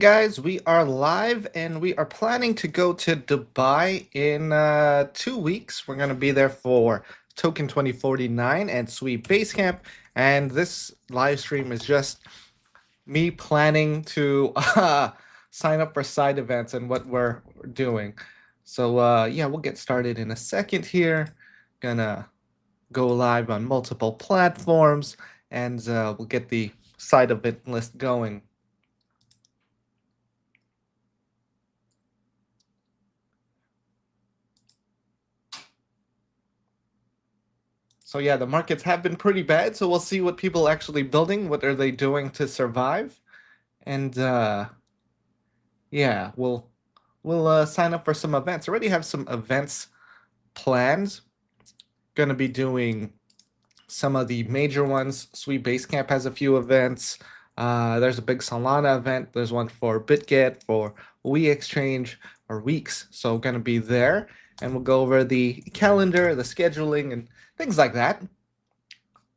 Guys, we are live and we are planning to go to Dubai in 2 weeks. We're going to be there for Token 2049 and Sweep Basecamp. And this live stream is just me planning to sign up for side events and what we're doing. So, yeah, we'll get started in a second here. Gonna go live on multiple platforms and we'll get the side event list going. So yeah, the markets have been pretty bad, so we'll see what people actually building, what are they doing to survive. And yeah, we'll sign up for some events. Already have some events planned. Gonna be doing some of the major ones. Sweet Basecamp has a few events. There's a big Solana event. There's one for BitGet, for We Exchange, or Weeks. So gonna be there. And we'll go over the calendar, the scheduling, and things like that.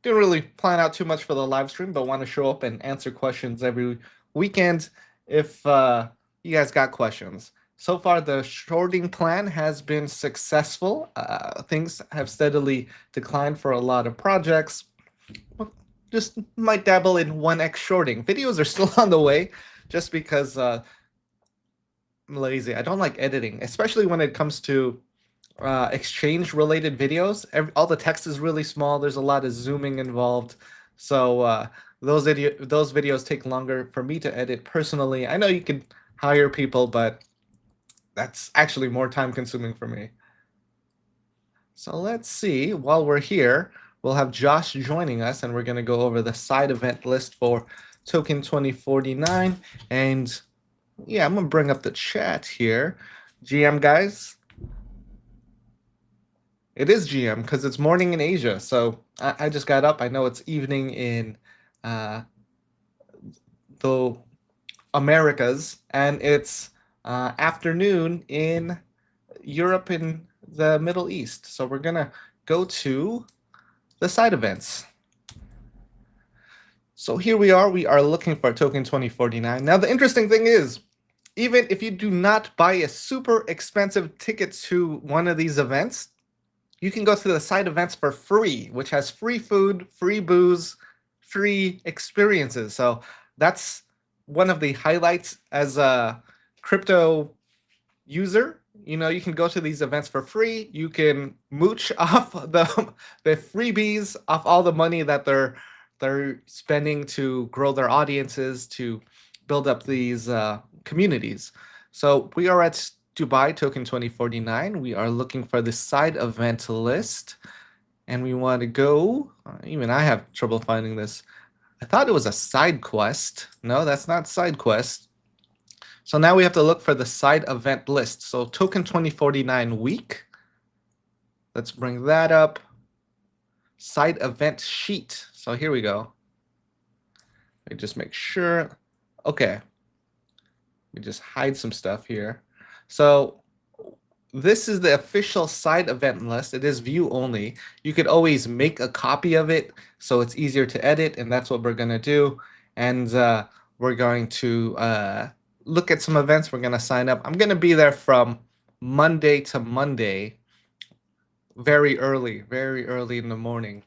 Didn't really plan out too much for the live stream, but want to show up and answer questions every weekend if you guys got questions. So far, the shorting plan has been successful. Things have steadily declined for a lot of projects. Just might dabble in 1x shorting. Videos are still on the way just because I'm lazy. I don't like editing, especially when it comes to exchange related videos. All the text is really small. There's a lot of zooming involved. So those videos take longer for me to edit personally. I know you could hire people, but that's actually more time consuming for me. So let's see. While we're here, we'll have Josh joining us, and we're going to go over the side event list for Token 2049. And yeah, I'm going to bring up the chat here. GM guys, it is GM because it's morning in Asia. So I just got up. I know it's evening in the Americas, and it's afternoon in Europe and the Middle East. So we're going to go to the side events. So here we are. We are looking for Token 2049. Now, the interesting thing is, even if you do not buy a super expensive ticket to one of these events, you can go to the side events for free, which has free food, free booze, free experiences. So that's one of the highlights as a crypto user. You know, you can go to these events for free. You can mooch off the freebies, off all the money that they're spending to grow their audiences, to build up these communities. So we are at Dubai Token 2049. We are looking for the side event list, and we want to go. Even I have trouble finding this. I thought it was a side quest. No, that's not side quest. So now we have to look for the side event list. So Token 2049 week. Let's bring that up. Side event sheet. So here we go. Let me just make sure. Okay. Let me just hide some stuff here. So this is the official side event list. It is view only. You could always make a copy of it so it's easier to edit, and that's what we're going to do. And we're going to look at some events. We're going to sign up. I'm going to be there from Monday to Monday, very early in the morning.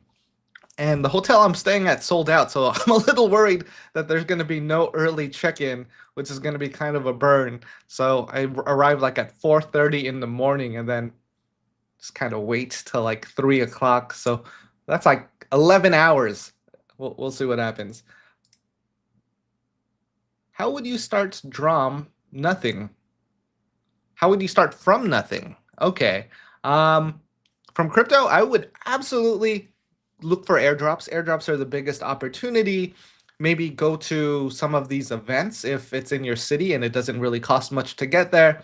And the hotel I'm staying at sold out, so I'm a little worried that there's going to be no early check-in, which is going to be kind of a burn. So I arrived like at 4:30 in the morning, and then just kind of wait till like 3 o'clock. So that's like 11 hours. We'll see what happens. How would you start Drum? Nothing. How would you start from nothing? Okay. From crypto, I would absolutely look for airdrops. Airdrops are the biggest opportunity. Maybe go to some of these events if it's in your city and it doesn't really cost much to get there,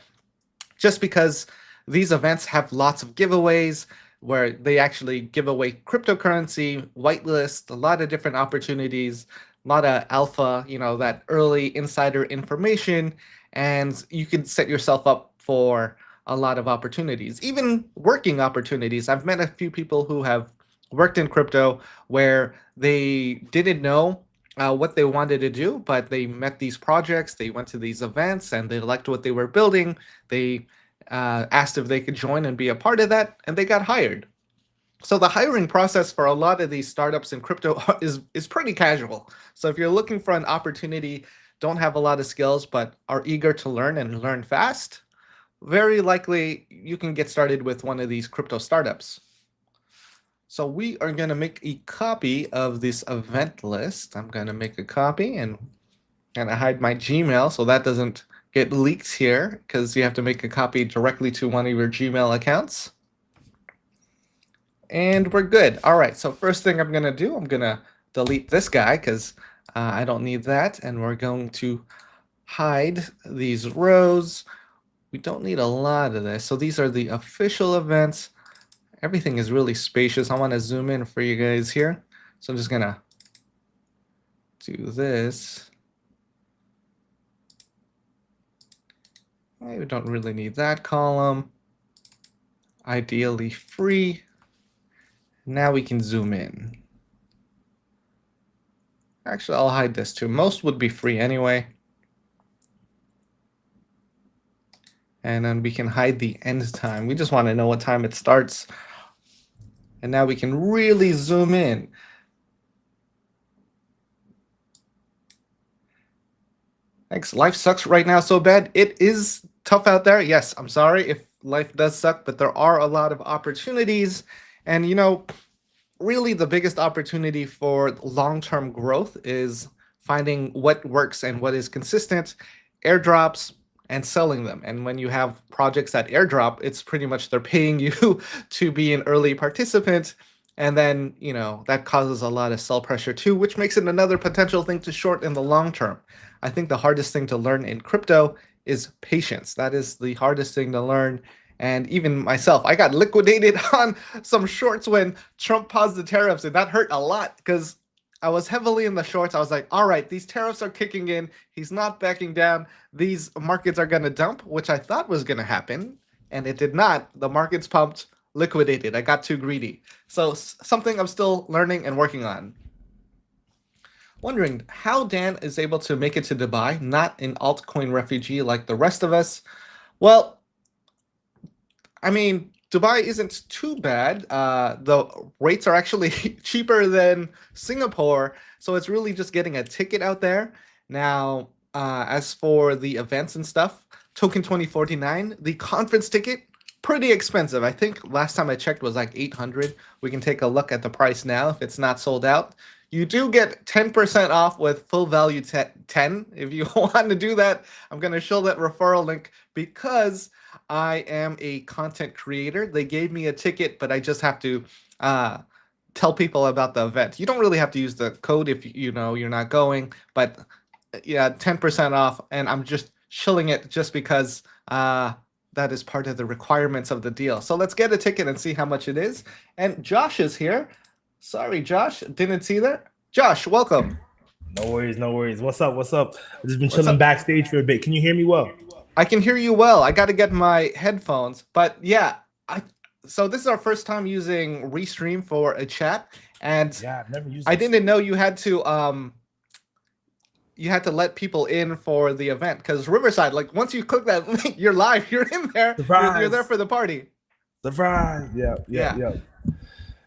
just because these events have lots of giveaways where they actually give away cryptocurrency, whitelist, a lot of different opportunities, a lot of alpha, you know, that early insider information, and you can set yourself up for a lot of opportunities, even working opportunities. I've met a few people who have worked in crypto where they didn't know what they wanted to do, but they met these projects, they went to these events, and they liked what they were building. They asked if they could join and be a part of that, and they got hired. So the hiring process for a lot of these startups in crypto is pretty casual. So if you're looking for an opportunity, don't have a lot of skills, but are eager to learn and learn fast, very likely you can get started with one of these crypto startups. So we are going to make a copy of this event list. I'm going to make a copy and I hide my Gmail so that doesn't get leaked here, because you have to make a copy directly to one of your Gmail accounts. And we're good. All right, so first thing I'm going to do, I'm going to delete this guy because I don't need that. And we're going to hide these rows. We don't need a lot of this. So these are the official events. Everything is really spacious. I want to zoom in for you guys here. So I'm just going to do this. We don't really need that column. Ideally free. Now we can zoom in. Actually, I'll hide this too. Most would be free anyway. And then we can hide the end time. We just want to know what time it starts. And now we can really zoom in. Thanks. Life sucks right now so bad. It is tough out there. Yes, I'm sorry if life does suck, but there are a lot of opportunities. And, you know, really the biggest opportunity for long-term growth is finding what works and what is consistent, airdrops, and selling them. And when you have projects that airdrop, it's pretty much they're paying you to be an early participant. And then, you know, that causes a lot of sell pressure too, which makes it another potential thing to short in the long term. I think the hardest thing to learn in crypto is patience. That is the hardest thing to learn. And even myself, I got liquidated on some shorts when Trump paused the tariffs, and that hurt a lot because I was heavily in the shorts. I was like, all right, these tariffs are kicking in. He's not backing down. These markets are going to dump, which I thought was going to happen, and it did not. The markets pumped, liquidated. I got too greedy. So something I'm still learning and working on. Wondering how Dan is able to make it to Dubai, not an altcoin refugee like the rest of us. Well, I mean, Dubai isn't too bad. The rates are actually cheaper than Singapore, so it's really just getting a ticket out there. Now, as for the events and stuff, Token 2049, the conference ticket, pretty expensive. I think last time I checked was like 800. We can take a look at the price now if it's not sold out. You do get 10% off with full value 10. If you want to do that, I'm going to show that referral link because I am a content creator. They gave me a ticket, but I just have to tell people about the event. You don't really have to use the code if you know you're not going, but yeah, 10% off, and I'm just shilling it just because that is part of the requirements of the deal. So let's get a ticket and see how much it is. And Josh is here. Sorry, Josh, didn't see that. Josh, welcome. No worries, no worries. What's up? What's up? I've just been chilling backstage for a bit. Can you hear me well? I can hear you well. I got to get my headphones, but yeah, so this is our first time using Restream for a chat, and yeah, I've never used I this. didn't know you had to let people in for the event, because Riverside, like once you click that link, you're live, you're in there, you're there for the party. Surprise! Yeah.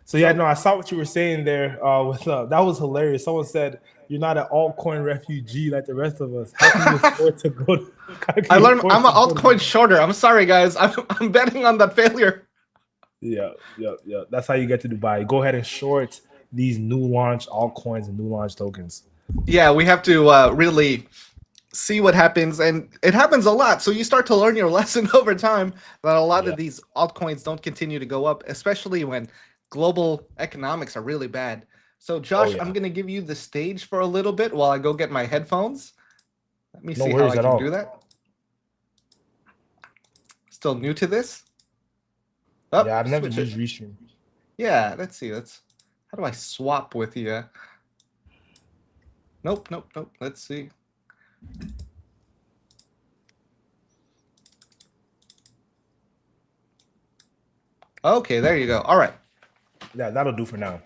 So yeah, no, I saw what you were saying there. That was hilarious. Someone said you're not an altcoin refugee like the rest of us. How can you afford to go? I learned I'm an altcoin shorter. I'm sorry, guys. I'm betting on that failure. Yeah. That's how you get to Dubai. Go ahead and short these new launch altcoins and new launch tokens. Yeah, we have to really see what happens, and it happens a lot. So you start to learn your lesson over time that a lot of these altcoins don't continue to go up, especially when global economics are really bad. So Josh, I'm going to give you the stage for a little bit while I go get my headphones. Let me see how I can do that. Still new to this? Oh, yeah, I've never used Restream. Yeah, let's see. How do I swap with you? Nope. Let's see. Okay, there you go. All right. Yeah, that'll do for now.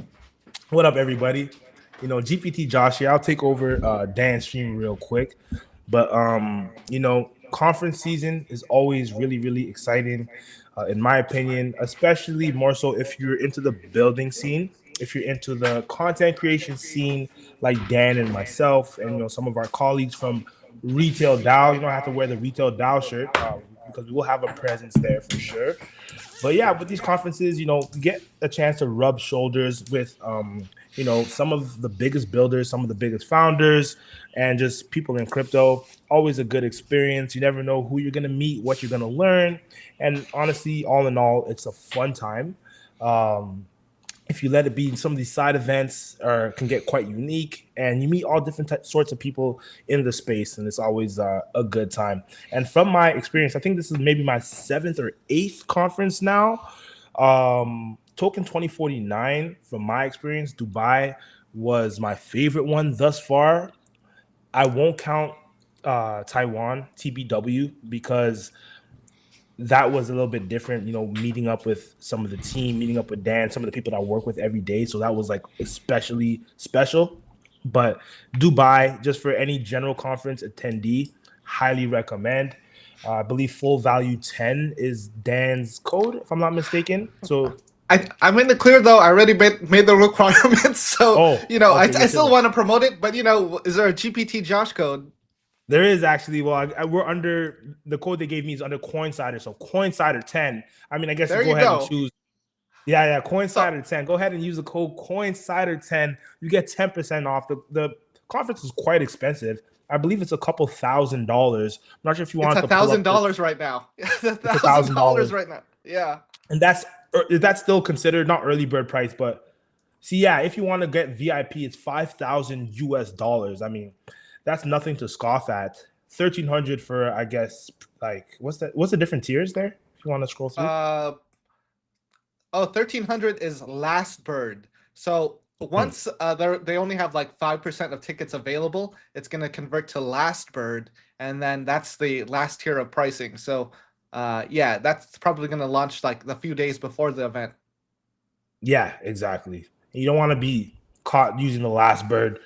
What up, everybody? GPT Josh here. I'll take over Dan's stream real quick. But conference season is always really, really exciting, in my opinion, especially more so if you're into the building scene, if you're into the content creation scene, like Dan and myself, and some of our colleagues from Retail DAO. You don't have to wear the Retail DAO shirt because we will have a presence there for sure. But yeah, with these conferences, you get a chance to rub shoulders with, some of the biggest builders, some of the biggest founders, and just people in crypto. Always a good experience. You never know who you're going to meet, what you're going to learn. And honestly, all in all, it's a fun time. If you let it be, some of these side events can get quite unique, and you meet all different sorts of people in the space, and it's always a good time. And from my experience, I think this is maybe my 7th or 8th conference now. Token 2049, from my experience, Dubai was my favorite one thus far. I won't count Taiwan, TBW, because that was a little bit different, meeting up with some of the team, meeting up with Dan, some of the people that I work with every day. So that was like especially special. But Dubai, just for any general conference attendee, highly recommend. I believe full value 10 is Dan's code, if I'm not mistaken. So I'm in the clear though. I already made the requirements. So, okay, I still want to promote it, but is there a GPT Josh code? There is actually. Well, we're under the code they gave me is under Coincider. So Coincider 10. I mean, I guess you go ahead and choose. Yeah, Coincider 10. Go ahead and use the code Coincider 10. You get 10% off. The conference is quite expensive. I believe it's a couple $1,000. I'm not sure if you want to. It's $1,000 right now. It's $1,000 right now. Yeah. And that's still considered not early bird price, but see, yeah, if you want to get VIP, it's $5,000 US. I mean, that's nothing to scoff at. 1,300 for, I guess, like what's the different tiers there? If you want to scroll through. 1,300 is last bird. So once they only have like 5% of tickets available, it's going to convert to last bird, and then that's the last tier of pricing. So that's probably going to launch like a few days before the event. Yeah, exactly. You don't want to be caught using the last bird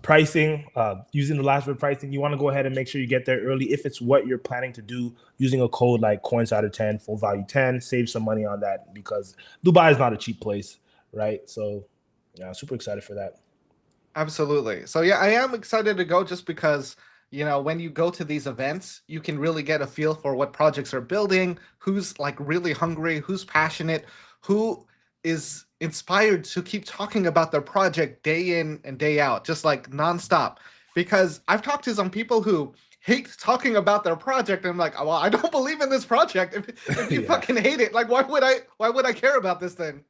pricing. Using the last bird pricing, you want to go ahead and make sure you get there early if it's what you're planning to do, using a code like Coincider 10, full value 10. Save some money on that because Dubai is not a cheap place, right? So yeah, super excited for that. Absolutely. So yeah, I am excited to go just because when you go to these events, you can really get a feel for what projects are building, who's like really hungry, who's passionate, who is inspired to keep talking about their project day in and day out, just like nonstop. Because I've talked to some people who hate talking about their project, and I'm like, well, I don't believe in this project. If you fucking hate it, like why would I care about this thing?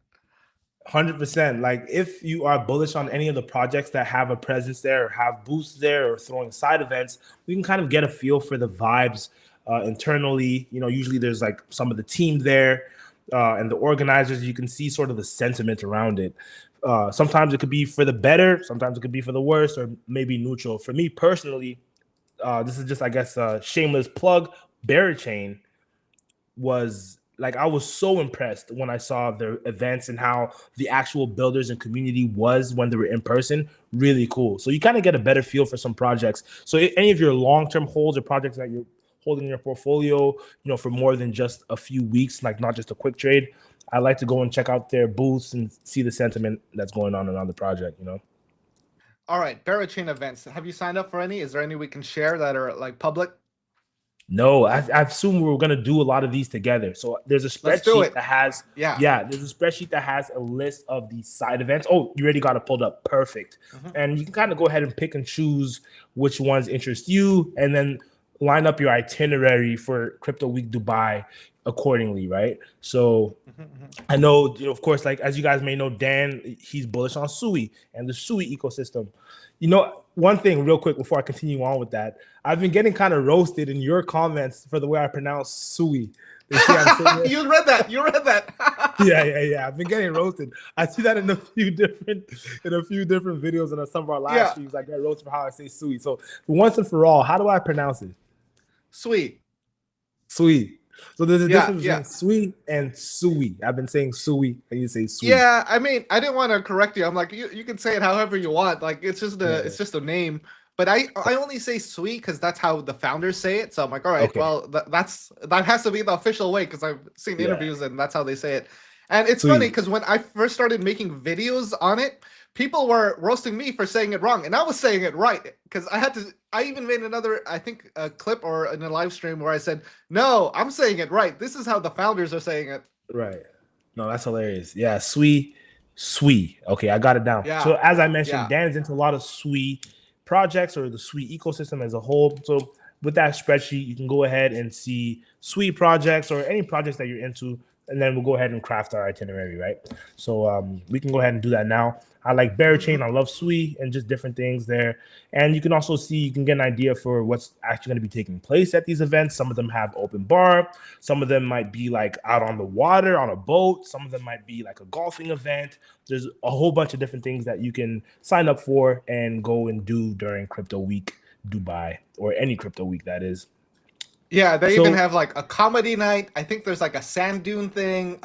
100%. Like if you are bullish on any of the projects that have a presence there or have booths there or throwing side events, we can kind of get a feel for the vibes internally. Usually there's like some of the team there and the organizers. You can see sort of the sentiment around it. Sometimes it could be for the better, sometimes it could be for the worse, or maybe neutral. For me personally, this is just, I guess, a shameless plug. Barachain was like, I was so impressed when I saw the events and how the actual builders and community was when they were in person. Really cool. So you kind of get a better feel for some projects. So any of your long-term holds or projects that you're holding in your portfolio, for more than just a few weeks, like not just a quick trade, I like to go and check out their booths and see the sentiment that's going on around the project, All right, Barachain events. Have you signed up for any? Is there any we can share that are like public? No, I assume we're going to do a lot of these together. So there's a spreadsheet that has, there's a spreadsheet that has a list of the side events. Oh, you already got it pulled up. Perfect. And you can kind of go ahead and pick and choose which ones interest you, and then line up your itinerary for Crypto Week Dubai accordingly, right? So I know, of course, like as you guys may know, Dan, he's bullish on Sui and the Sui ecosystem. One thing real quick before I continue on with that, I've been getting kind of roasted in your comments for the way I pronounce Sui. You read that. Yeah. I've been getting roasted. I see that in a few different videos and on some of our live streams. I get roasted for how I say Sui. So once and for all, how do I pronounce it? Sui. So there's a Yeah, difference yeah. between sweet and sui. I've been saying sui, and you say sweet. Yeah, I mean, I didn't want to correct you. I'm like, you can say it however you want. Like, Yeah, it's yeah. just a name. But I only say sweet because that's how the founders say it. So I'm like, all right, Okay. well, that has to be the official way because I've seen Yeah. interviews and that's how they say it. And it's funny Sweet. because when I first started making videos on it, people were roasting me for saying it wrong, and I was saying it right because I had to. I even made another, I think, a clip or in a live stream where I said, no, I'm saying it right. This is how the founders are saying it. Right. No, that's hilarious. Yeah, sweet. Okay, I got it down. Yeah, So as I mentioned, yeah. Dan is into a lot of sweet projects or the sweet ecosystem as a whole. So with that spreadsheet, you can go ahead and see sweet projects or any projects that you're into, and then we'll go ahead and craft our itinerary, right? So we can go ahead and do that now. I like Barachain, I love Sui, and just different things there. And you can also see, you can get an idea for what's actually going to be taking place at these events. Some of them have open bar. Some of them might be like out on the water on a boat. Some of them might be like a golfing event. There's a whole bunch of different things that you can sign up for and go and do during Crypto Week Dubai, or any crypto week that is. Yeah, they even So have like a comedy night. I think there's like a sand dune thing.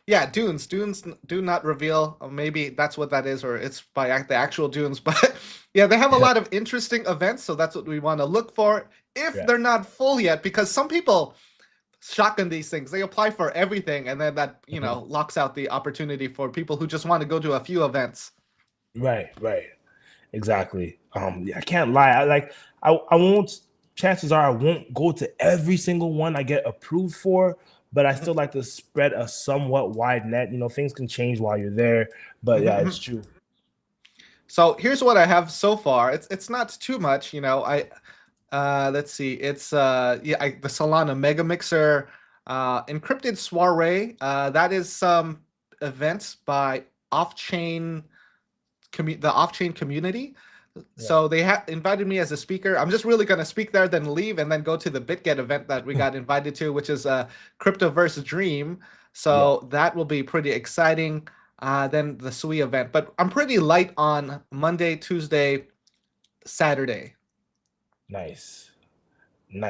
Yeah, dunes. Dunes do not reveal. Or maybe that's what that is, or it's by the actual dunes. But yeah, they have a lot of interesting events, so that's what we want to look for if yeah. they're not full yet. Because some people shotgun these things. They apply for everything, and then that locks out the opportunity for people who just want to go to a few events. Right. Exactly. I can't lie. I won't, chances are I won't go to every single one I get approved for, but I still like to spread a somewhat wide net. Things can change while you're there, but yeah, it's true. So here's what I have so far. It's not too much. Let's see. It's the Solana Mega Mixer, Encrypted Soiree. That is some events by off-chain the off-chain community. So they invited me as a speaker. I'm just really gonna speak there, then leave, and then go to the BitGet event that we got invited to, which is Cryptoverse Dream. So that will be pretty exciting. Then the Sui event, but I'm pretty light on Monday, Tuesday, Saturday. Nice,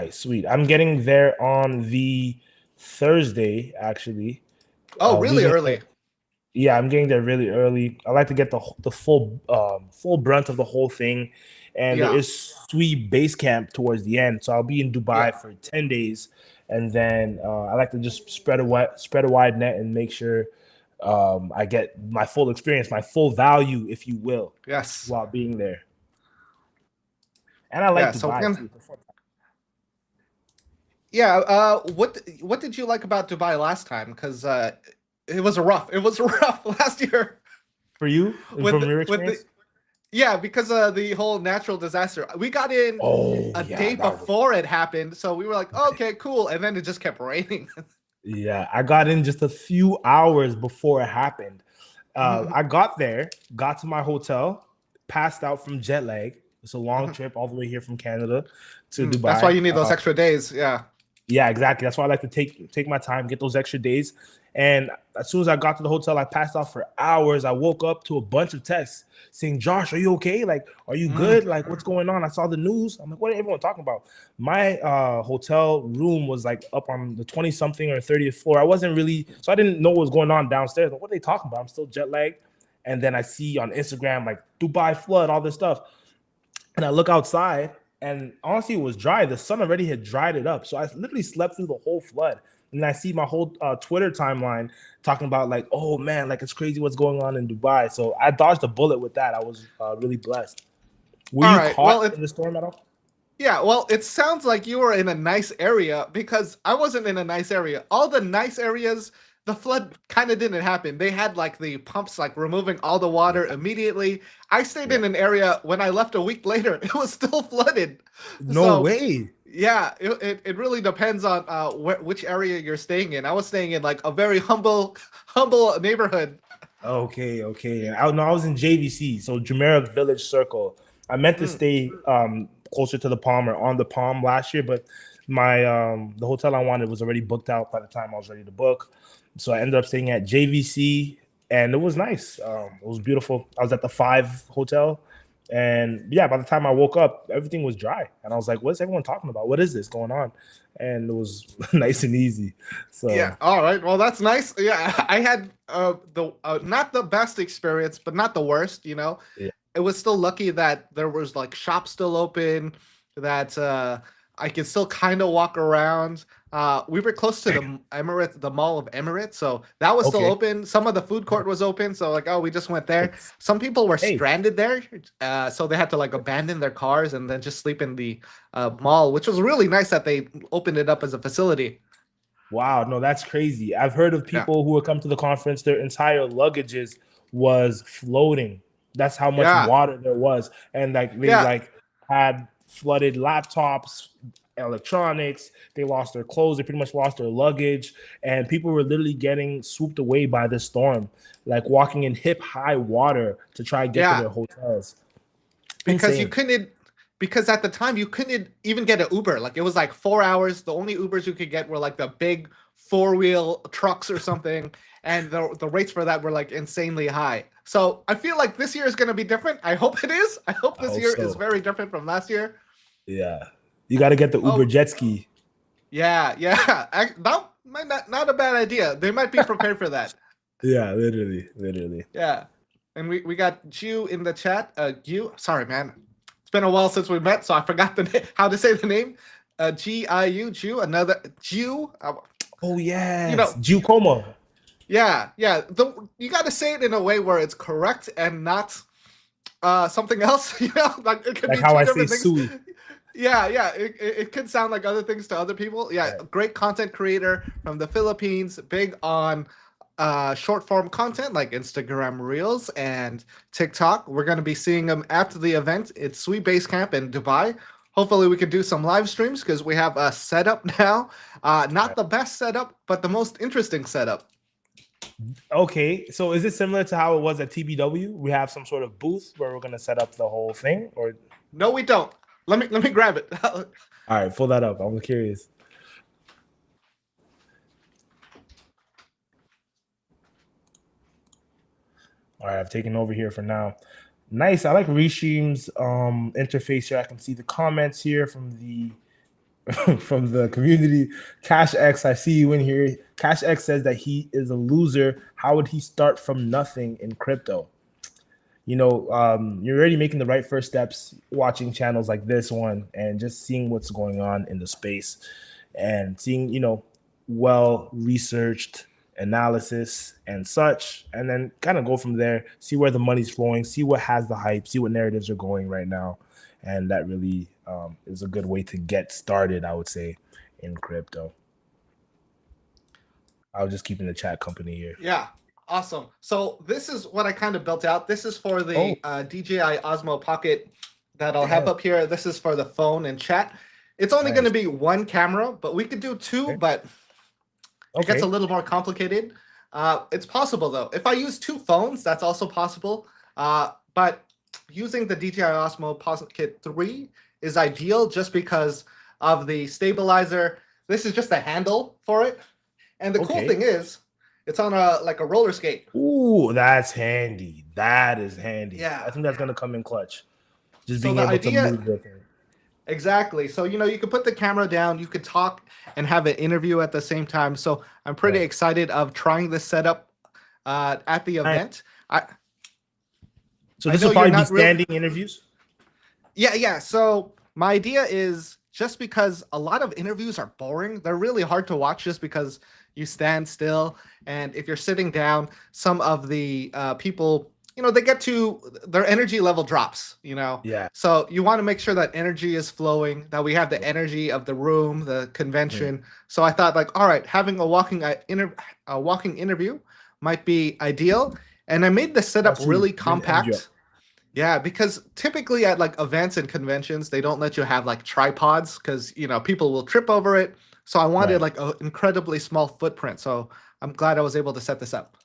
sweet. I'm getting there on the Thursday, actually. Oh, really early? Yeah, I'm getting there really early. I like to get the full brunt of the whole thing, and there is Sui base camp towards the end. So I'll be in Dubai for 10 days, and then I like to just spread a wide net and make sure I get my full experience, my full value, if you will, while being there. And I like Dubai too. Yeah. What did you like about Dubai last time? Because it was rough. It was rough last year. For you, from your experience? Yeah, because of the whole natural disaster. We got in a day before it happened, so we were like, okay, cool. And then it just kept raining. Yeah, I got in just a few hours before it happened. I got there, got to my hotel, passed out from jet lag. It's a long trip all the way here from Canada to Dubai. That's why you need those extra days. Yeah. Yeah, exactly. That's why I like to take my time, get those extra days. And as soon as I got to the hotel, I passed out for hours. I woke up to a bunch of texts saying, Josh, are you okay? Like, are you good? Like, what's going on? I saw the news. I'm like, what are everyone talking about? My hotel room was like up on the 20-something or 30th floor. I wasn't really, so I didn't know what was going on downstairs. Like, what are they talking about? I'm still jet lagged. And then I see on Instagram, like, Dubai flood, all this stuff. And I look outside, and honestly, it was dry. The sun already had dried it up. So I literally slept through the whole flood. And I see my whole Twitter timeline talking about like, oh man, like it's crazy what's going on in Dubai. So I dodged a bullet with that. I was really blessed. Were you caught in the storm at all? Yeah, well, it sounds like you were in a nice area because I wasn't in a nice area. All the nice areas, the flood kind of didn't happen. They had like the pumps like removing all the water immediately. I stayed in an area when I left a week later, it was still flooded. No way. Yeah, it really depends on which area you're staying in. I was staying in like a very humble neighborhood. Okay. I was in JVC, so Jumeirah Village Circle. I meant to stay closer to the Palm or on the Palm last year, but my the hotel I wanted was already booked out by the time I was ready to book. So I ended up staying at JVC, and it was nice. It was beautiful. I was at the 5 hotel, And yeah, by the time I woke up, everything was dry. And I was like, what's everyone talking about? What is this going on? And it was nice and easy. Yeah. So All right. Well, that's nice. Yeah, I had the not the best experience, but not the worst. yeah. It was still lucky that there was like shops still open, that I could still kind of walk around. We were close to the Emirates, the Mall of Emirates, so that was still Okay. open. Some of the food court was open, so like, oh, we just went there. It's, Some people were hey, stranded there, so they had to like abandon their cars and then just sleep in the mall, which was really nice that they opened it up as a facility. wow, no, that's crazy. I've heard of Yeah, people who would come to the conference, their entire luggages was floating. That's how much yeah, water there was. And like they yeah. like had flooded laptops, electronics, they lost their clothes, they pretty much lost their luggage, and people were literally getting swooped away by this storm, like walking in hip high water to try and get to Yeah, their hotels. because you Insane. couldn't because at the time you couldn't even get an Uber. Like it was like 4 hours. The only Ubers you could get were like the big four-wheel trucks or something, and the rates for that were like insanely high. So I feel like this year is going to be different. I hope it is. I hope I this hope year is so. very different from last year. Yeah. You got to get the Uber Oh jet ski. yeah, yeah. That might not a bad idea. They might be prepared for that. Yeah, literally, literally. Yeah. And we got Jew in the chat. Jew. Sorry, man. It's been a while since we met, so I forgot how to say the name. Giu, Jew. Another Jew. Oh You yes, know. Giacomo. Yeah, yeah. You got to say it in a way where it's correct and not something else. Like it could Like be how two I say different things. Sui. Yeah, yeah. It could sound like other things to other people. Yeah, Right. great content creator from the Philippines, big on short form content like Instagram Reels and TikTok. We're going to be seeing him after the event. It's Sweet Base Camp in Dubai. Hopefully, we can do some live streams because we have a setup now. Not the best setup, but the most interesting setup. Okay, so is it similar to how it was at TBW? We have some sort of booth where we're gonna set up the whole thing, or No, we don't. Let me grab it. all right, pull that up. I'm curious. All right, I've taken over here for now. Nice. I like Reshim's interface here. I can see the comments here from the from the community. Cash X, I see you in here. Cash X says that he is a loser. How would he start from nothing in crypto? You're already making the right first steps, watching channels like this one and just seeing what's going on in the space and seeing, well researched analysis and such, and then kind of go from there, see where the money's flowing, see what has the hype, see what narratives are going right now. And that really is a good way to get started, I would say, in crypto. I was just keeping the chat company here. Yeah, awesome. So this is what I kind of built out. This is for the DJI Osmo Pocket that I'll have up here. This is for the phone and chat. It's only going to be one camera, but we could do two, but it gets a little more complicated. It's possible, though. If I use two phones, that's also possible. But using the DJI Osmo Pocket 3 is ideal just because of the stabilizer. This is just a handle for it. And the cool thing is, it's on a roller skate. Ooh, that's handy. That is handy. Yeah. I think that's going to come in clutch. Just So being the able to move with it. Exactly. So, you could put the camera down, you could talk and have an interview at the same time. So I'm pretty excited of trying this setup at the event. So this will probably be standing interviews? Yeah. So my idea is just because a lot of interviews are boring, they're really hard to watch just because you stand still. And if you're sitting down, some of the people, they get to their energy level drops, Yeah. So you want to make sure that energy is flowing, that we have the energy of the room, the convention. So I thought all right, having a walking interview might be ideal. And I made the setup really compact. Yeah, because typically at events and conventions, they don't let you have tripods because, people will trip over it. So I wanted an incredibly small footprint. So I'm glad I was able to set this up.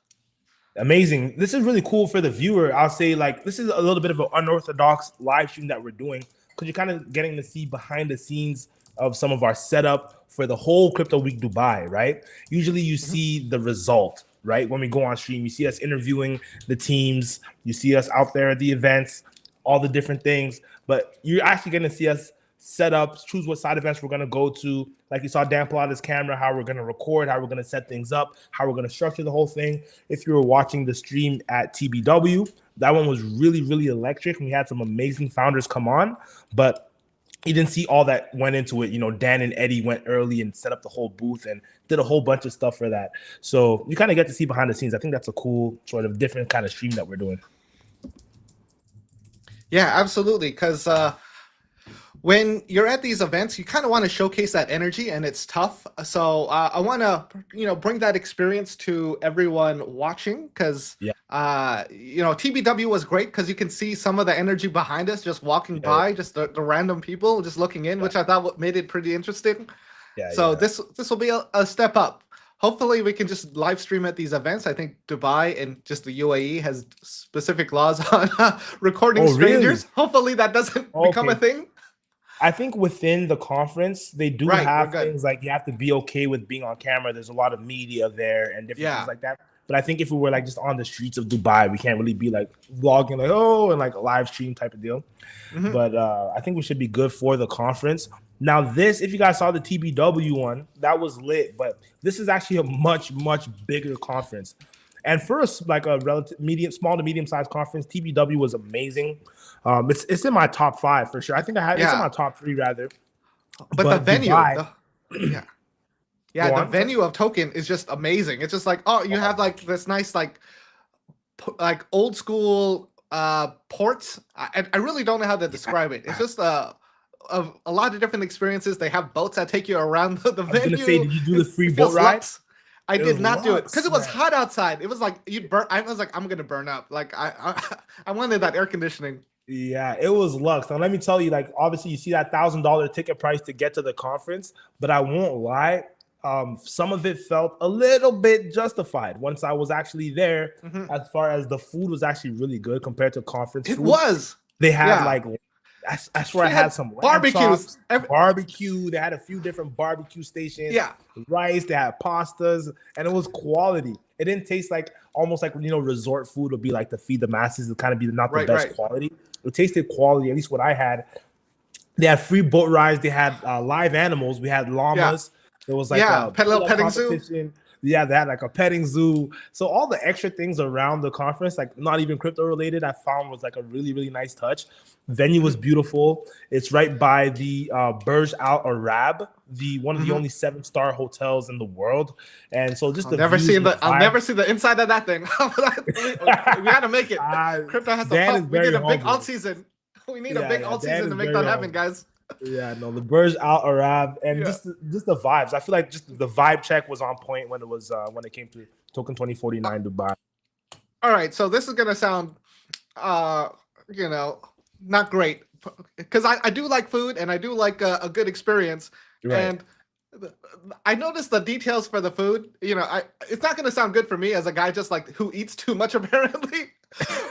Amazing. This is really cool for the viewer. I'll say this is a little bit of an unorthodox live stream that we're doing because you're kind of getting to see behind the scenes of some of our setup for the whole Crypto Week Dubai, right? Usually you see the result, right? When we go on stream, you see us interviewing the teams, you see us out there at the events. all the different things. But you're actually going to see us set up, choose what side events we're going to go to. Like you saw Dan pull out his camera, how we're going to record, how we're going to set things up, how we're going to structure the whole thing. If you were watching the stream at TBW, that one was really, really electric. And we had some amazing founders come on, but you didn't see all that went into it. You know, Dan and Eddie went early and set up the whole booth and did a whole bunch of stuff for that. So you kind of get to see behind the scenes. I think that's a cool sort of different kind of stream that we're doing. Yeah, absolutely. Because when you're at these events, you kind of want to showcase that energy, and it's tough. So I want to, bring that experience to everyone watching, because, TBW was great because you can see some of the energy behind us just walking by, just the random people just looking in, which I thought made it pretty interesting. This will be a step up. Hopefully we can just live stream at these events. I think Dubai and just the UAE has specific laws on recording strangers. Really? Hopefully that doesn't become a thing. I think within the conference, they do have things like you have to be okay with being on camera. There's a lot of media there and different things like that. But I think if we were like just on the streets of Dubai, we can't really be like vlogging and like a live stream type of deal. Mm-hmm. But I think we should be good for the conference. Now this, if you guys saw the TBW one, that was lit. But this is actually a much, much bigger conference. And first, like a relative small to medium sized conference, TBW was amazing. It's in my top 5 for sure. I think it's in my top 3 rather. But the venue, the venue of Token is just amazing. It's just like, you have like this nice like old school ports. I really don't know how to describe it. It's just a lot of different experiences. They have boats that take you around the venue. I was gonna say, did you do the free boat ride? I did not do it because it was hot outside. It was like you'd burn. I was like, I'm gonna burn up. Like I wanted that air conditioning. Yeah, it was lux. Now let me tell you, like obviously you see that $1,000 ticket price to get to the conference, but I won't lie, some of it felt a little bit justified once I was actually there. Mm-hmm. As far as the food was actually really good compared to conference food. It was. They had like. I swear I had some barbecues. Barbecue. They had a few different barbecue stations. Yeah, rice. They had pastas, and it was quality. It didn't taste like almost like resort food would be like to feed the masses. It kind of be not the best quality. It tasted quality. At least what I had. They had free boat rides. They had live animals. We had llamas. There was like a petting zoo. Yeah, they had like a petting zoo. So all the extra things around the conference, like not even crypto related, I found was like a really, really nice touch. Venue was beautiful. It's right by the Burj Al Arab, one of the only 7-star hotels in the world. And so just I'll never see the inside of that thing. We had to make it. Crypto has to pump. We need a big alt season. We need a big alt season to make that happen, guys. Yeah, no, the Burj Al Arab and just the vibes. I feel like just the vibe check was on point when it came to Token 2049 Dubai. All right, so this is gonna sound, not great because I do like food and I do like a good experience. Right. And I noticed the details for the food. It's not gonna sound good for me as a guy just like who eats too much apparently.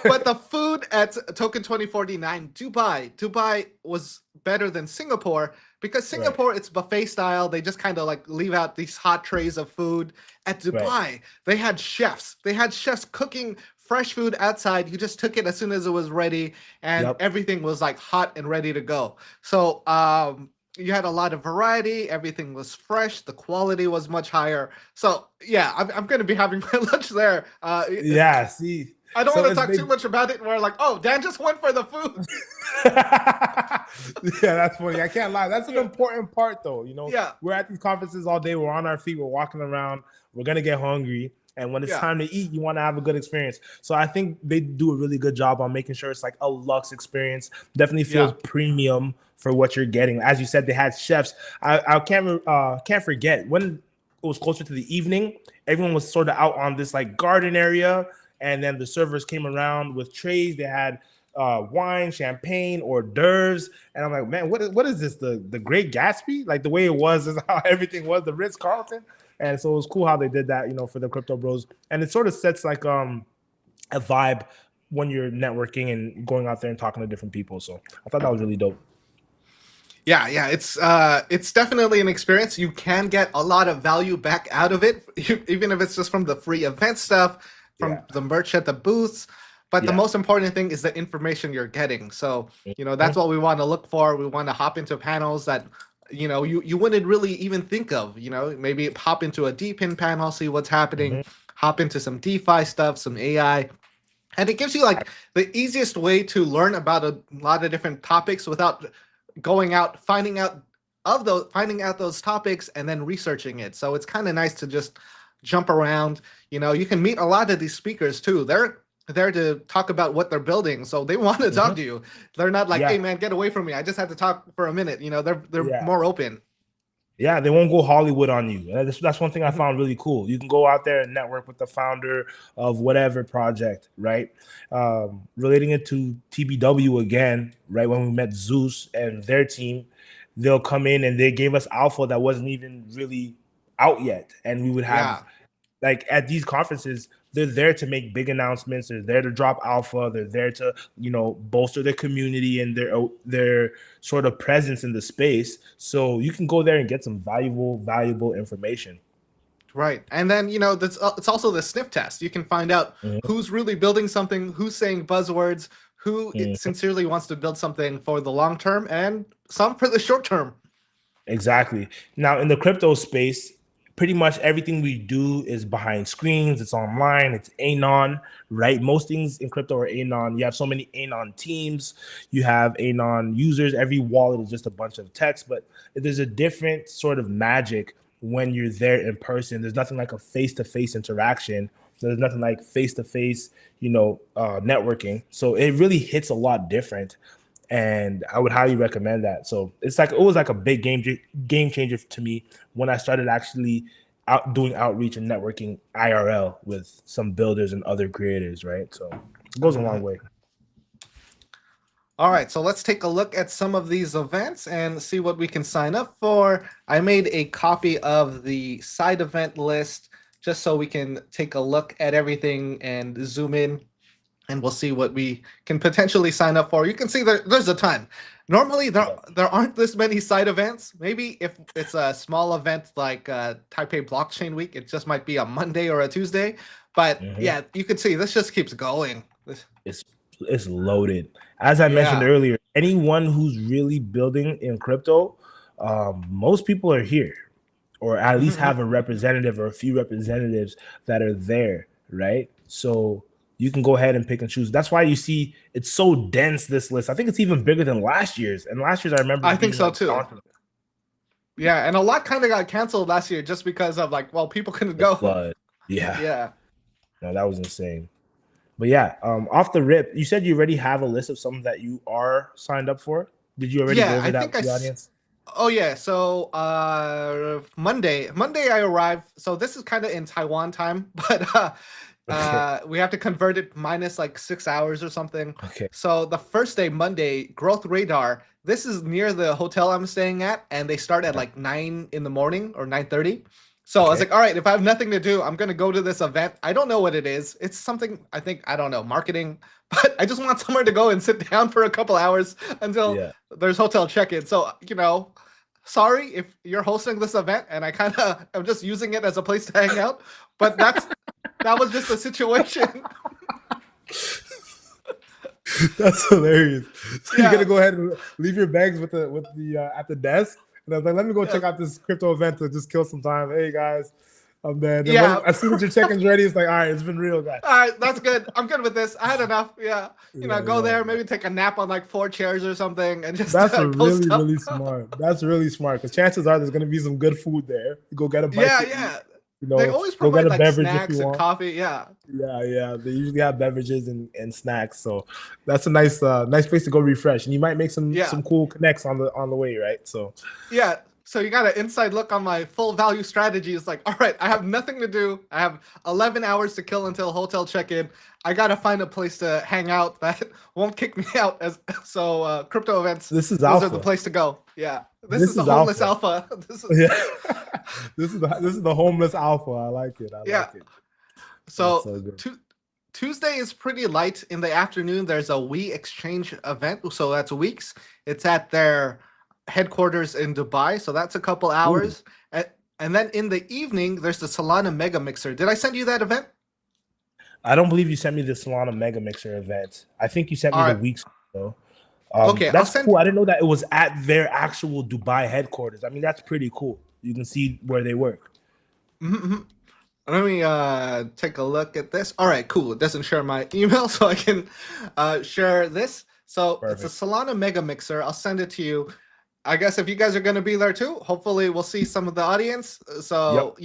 But the food at Token 2049 Dubai was better than Singapore because Singapore it's buffet style. They just kind of like leave out these hot trays of food. At Dubai, they had chefs. They had chefs cooking fresh food outside. You just took it as soon as it was ready, and everything was like hot and ready to go. So you had a lot of variety. Everything was fresh. The quality was much higher. So yeah, I'm going to be having my lunch there. See. I don't want to talk too much about it. We're like, Dan just went for the food. Yeah, that's funny. I can't lie. That's an important part, though. We're at these conferences all day. We're on our feet. We're walking around. We're gonna get hungry, and when it's time to eat, you want to have a good experience. So I think they do a really good job on making sure it's like a luxe experience. Definitely feels premium for what you're getting. As you said, they had chefs. I can't forget when it was closer to the evening. Everyone was sort of out on this like garden area. And then the servers came around with trays. They had wine, champagne, hors d'oeuvres. And I'm like, man, what is this? The Great Gatsby? Like the way it was is how everything was, the Ritz-Carlton. And so it was cool how they did that, for the crypto bros. And it sort of sets like a vibe when you're networking and going out there and talking to different people. So I thought that was really dope. Yeah, it's definitely an experience. You can get a lot of value back out of it, even if it's just from the free event stuff. From the merch at the booths. But the Yeah. most important thing is the information you're getting. So, that's Mhm. what we want to look for. We want to hop into panels that, you wouldn't really even think of, maybe hop into a DePIN panel, see what's happening, Mhm. hop into some DeFi stuff, some AI. And it gives you like the easiest way to learn about a lot of different topics without going out, finding out those topics and then researching it. So it's kind of nice to just jump around. You can meet a lot of these speakers too. They're there to talk about what they're building, so they want to talk Mhm. to you. They're not like, "Hey Yeah. man, get away from me. I just had to talk for a minute." They're Yeah. more open. Yeah, they won't go Hollywood on you. That's one thing I Mhm. found really cool. You can go out there and network with the founder of whatever project, right? Relating it to TBW again, right? When we met Zeus and their team, they'll come in and they gave us alpha that wasn't even really out yet. And we would have, Yeah. like, at these conferences, they're there to make big announcements. They're there to drop alpha. They're there to, bolster their community and their sort of presence in the space. So you can go there and get some valuable information. Right. And then, it's also the sniff test. You can find out Mhm. who's really building something, who's saying buzzwords, who Mhm. sincerely wants to build something for the long term and some for the short term. Exactly. Now, in the crypto space, pretty much everything we do is behind screens. It's online. It's anon, right? Most things in crypto are anon. You have so many anon teams. You have anon users. Every wallet is just a bunch of text, but there's a different sort of magic when you're there in person. There's nothing like a face-to-face interaction. There's nothing like face-to-face, networking. So it really hits a lot different, and I would highly recommend that. So it was like a big game changer to me when I started actually doing outreach and networking IRL with some builders and other creators, right? So it goes a long way. All right, so let's take a look at some of these events and see what we can sign up for. I made a copy of the side event list just so we can take a look at everything and zoom in, and we'll see what we can potentially sign up for. You can see there's a ton. Normally, Yeah. there aren't this many side events. Maybe if it's a small event like Taipei Blockchain Week, it just might be a Monday or a Tuesday. But Mhm. yeah, you can see this just keeps going. It's loaded. As I mentioned Yeah. earlier, anyone who's really building in crypto, most people are here, or at least have a representative or a few representatives that are there, right? So you can go ahead and pick and choose. That's why you see it's so dense, this list. I think it's even bigger than last year's. And last year's I remember I think being so like too. daunting. Yeah, and a lot kind of got canceled last year just because of like, well, people couldn't The go. flood. Yeah. Yeah. No, that was insane. But yeah, off the rip, you said you already have a list of some that you are signed up for. Did you already go Yeah, over I that think with the audience? oh yeah, so Monday I arrive. So this is kind of in Taiwan time, but Okay. we have to convert it minus like 6 hours or something. Okay. So the first day, Monday, Growth Radar. This is near the hotel I'm staying at, and they start at like 9 in the morning or 9:30. So I was Okay. like, all right, if I have nothing to do, I'm gonna go to this event. I don't know what it is. It's something I don't know, marketing, but I just want somewhere to go and sit down for a couple hours until Yeah. there's hotel check-in. So, sorry if you're hosting this event and I kind of am just using it as a place to hang out, but that was just the situation. That's hilarious. So you're Yeah. gonna go ahead and leave your bags with the at the desk, and I was like, let me go Yeah. check out this crypto event to just kill some time. Hey guys, I'm dead. And Yeah. as soon as your check-in's ready, it's like, all right, it's been real, guys. All right, that's good. I'm good with this. I had enough. Yeah. Yeah, Go yeah, there, yeah. maybe take a nap on like 4 chairs or something and just That's post up. really smart. That's really smart because chances are there's gonna be some good food there. You go get a bite Yeah, to eat. yeah. They always Go get provide a like beverage if you snacks and want. coffee. Yeah. Yeah, yeah. They usually have beverages and snacks, so that's a nice place to go refresh. And you might make Yeah. some cool connects on the way, right? So Yeah. So you got an inside look on my full value strategy. It's like, all right, I have nothing to do. I have 11 hours to kill until hotel check-in. I gotta find a place to hang out that won't kick me out. Crypto events, this is those are the alpha. place to go. Yeah, this is This the is homeless alpha. alpha. This is Yeah. This is the homeless alpha. I like it. I yeah. like it. That's So so good. Tuesday is pretty light. In the afternoon, there's a We Exchange event. So that's Weeks. It's at their headquarters in Dubai. So that's a couple Ooh. hours. And then in the evening, there's the Solana Mega Mixer. Did I send you that event? I don't believe you sent me the Solana Mega Mixer event. I think you sent me All the right. weeks ago. Okay, I'll That's send. cool. I didn't know that it was at their actual Dubai headquarters. I mean, that's pretty cool. You can see where they work. Mm-hmm. Let me take a look at this. All right, cool. It doesn't share my email, so I can share this. So it's a Perfect. Solana Mega Mixer. I'll send it to you. I guess if you guys are going to be there too, hopefully we'll see some of the audience. Yep. So,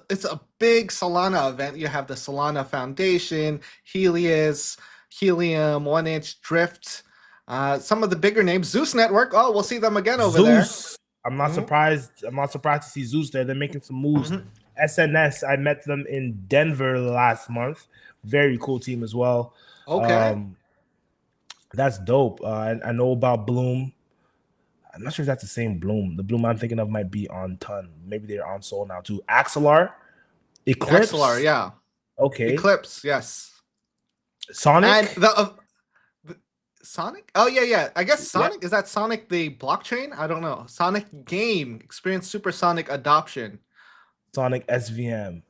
it's a big Solana event. You have the Solana Foundation, Helios, Helium, 1inch, Drift, some of the bigger names, Zeus Network. Oh, we'll see them again over there. Zeus. I'm not Mhm. surprised. I'm not surprised to see Zeus there. They're making some moves. Mhm. SNS. I met them in Denver last month. Very cool team as well. Okay. That's dope. I know about Bloom. I'm not sure if that's the same Bloom. The Bloom I'm thinking of might be on Ton. Maybe they're on Soul now too. Axelar, Eclipse. Axelar, yeah. Okay. Eclipse, yes. Sonic. And the Sonic? Oh yeah. I guess Sonic, is that Sonic the blockchain? I don't know. Sonic game experience supersonic adoption. Sonic SVM.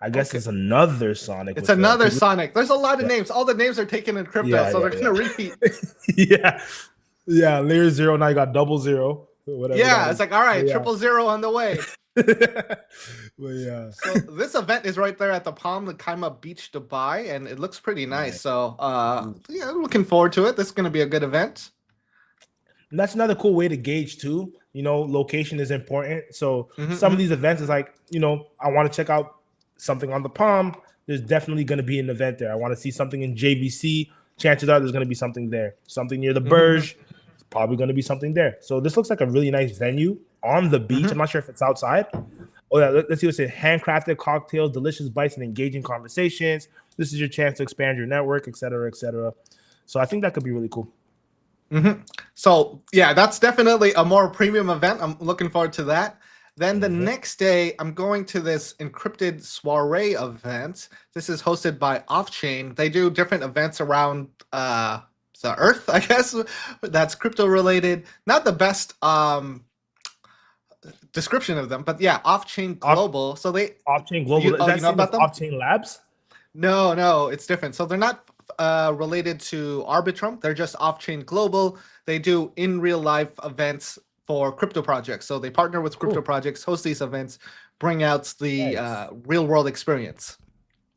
I guess it's another Sonic. It's another Sonic. There's a lot of names. All the names are taken in crypto, so they're gonna repeat. Yeah. Layer 0. Now you got 00. Whatever. Yeah, it's like, all right, 000 on the way. But yeah. So this event is right there at the Palm, the Kaima Beach, Dubai, and it looks pretty nice. So yeah, looking forward to it. This is gonna be a good event. And that's another cool way to gauge too. Location is important. So some of these events is like, I want to check out something on the Palm. There's definitely going to be an event there. I want to see something in JVC. Chances are there's going to be something there. Something near the Burj, probably going to be something there. So this looks like a really nice venue on the beach. I'm not sure if it's outside. Oh yeah, let's see what it says. Handcrafted cocktails, delicious bites, and engaging conversations. This is your chance to expand your network, etc., etc. So I think that could be really cool. So yeah, that's definitely a more premium event. I'm looking forward to that. Then the next day, I'm going to this encrypted soiree event. This is hosted by Offchain. They do different events around the Earth, I guess. That's crypto related. Not the best description of them, but yeah, Offchain Global. So they Offchain Global. You know about them? Offchain Labs? No, it's different. So they're not related to Arbitrum. They're just Offchain Global. They do in real life events for crypto projects. So they partner with crypto projects, host these events, bring out the real world experience.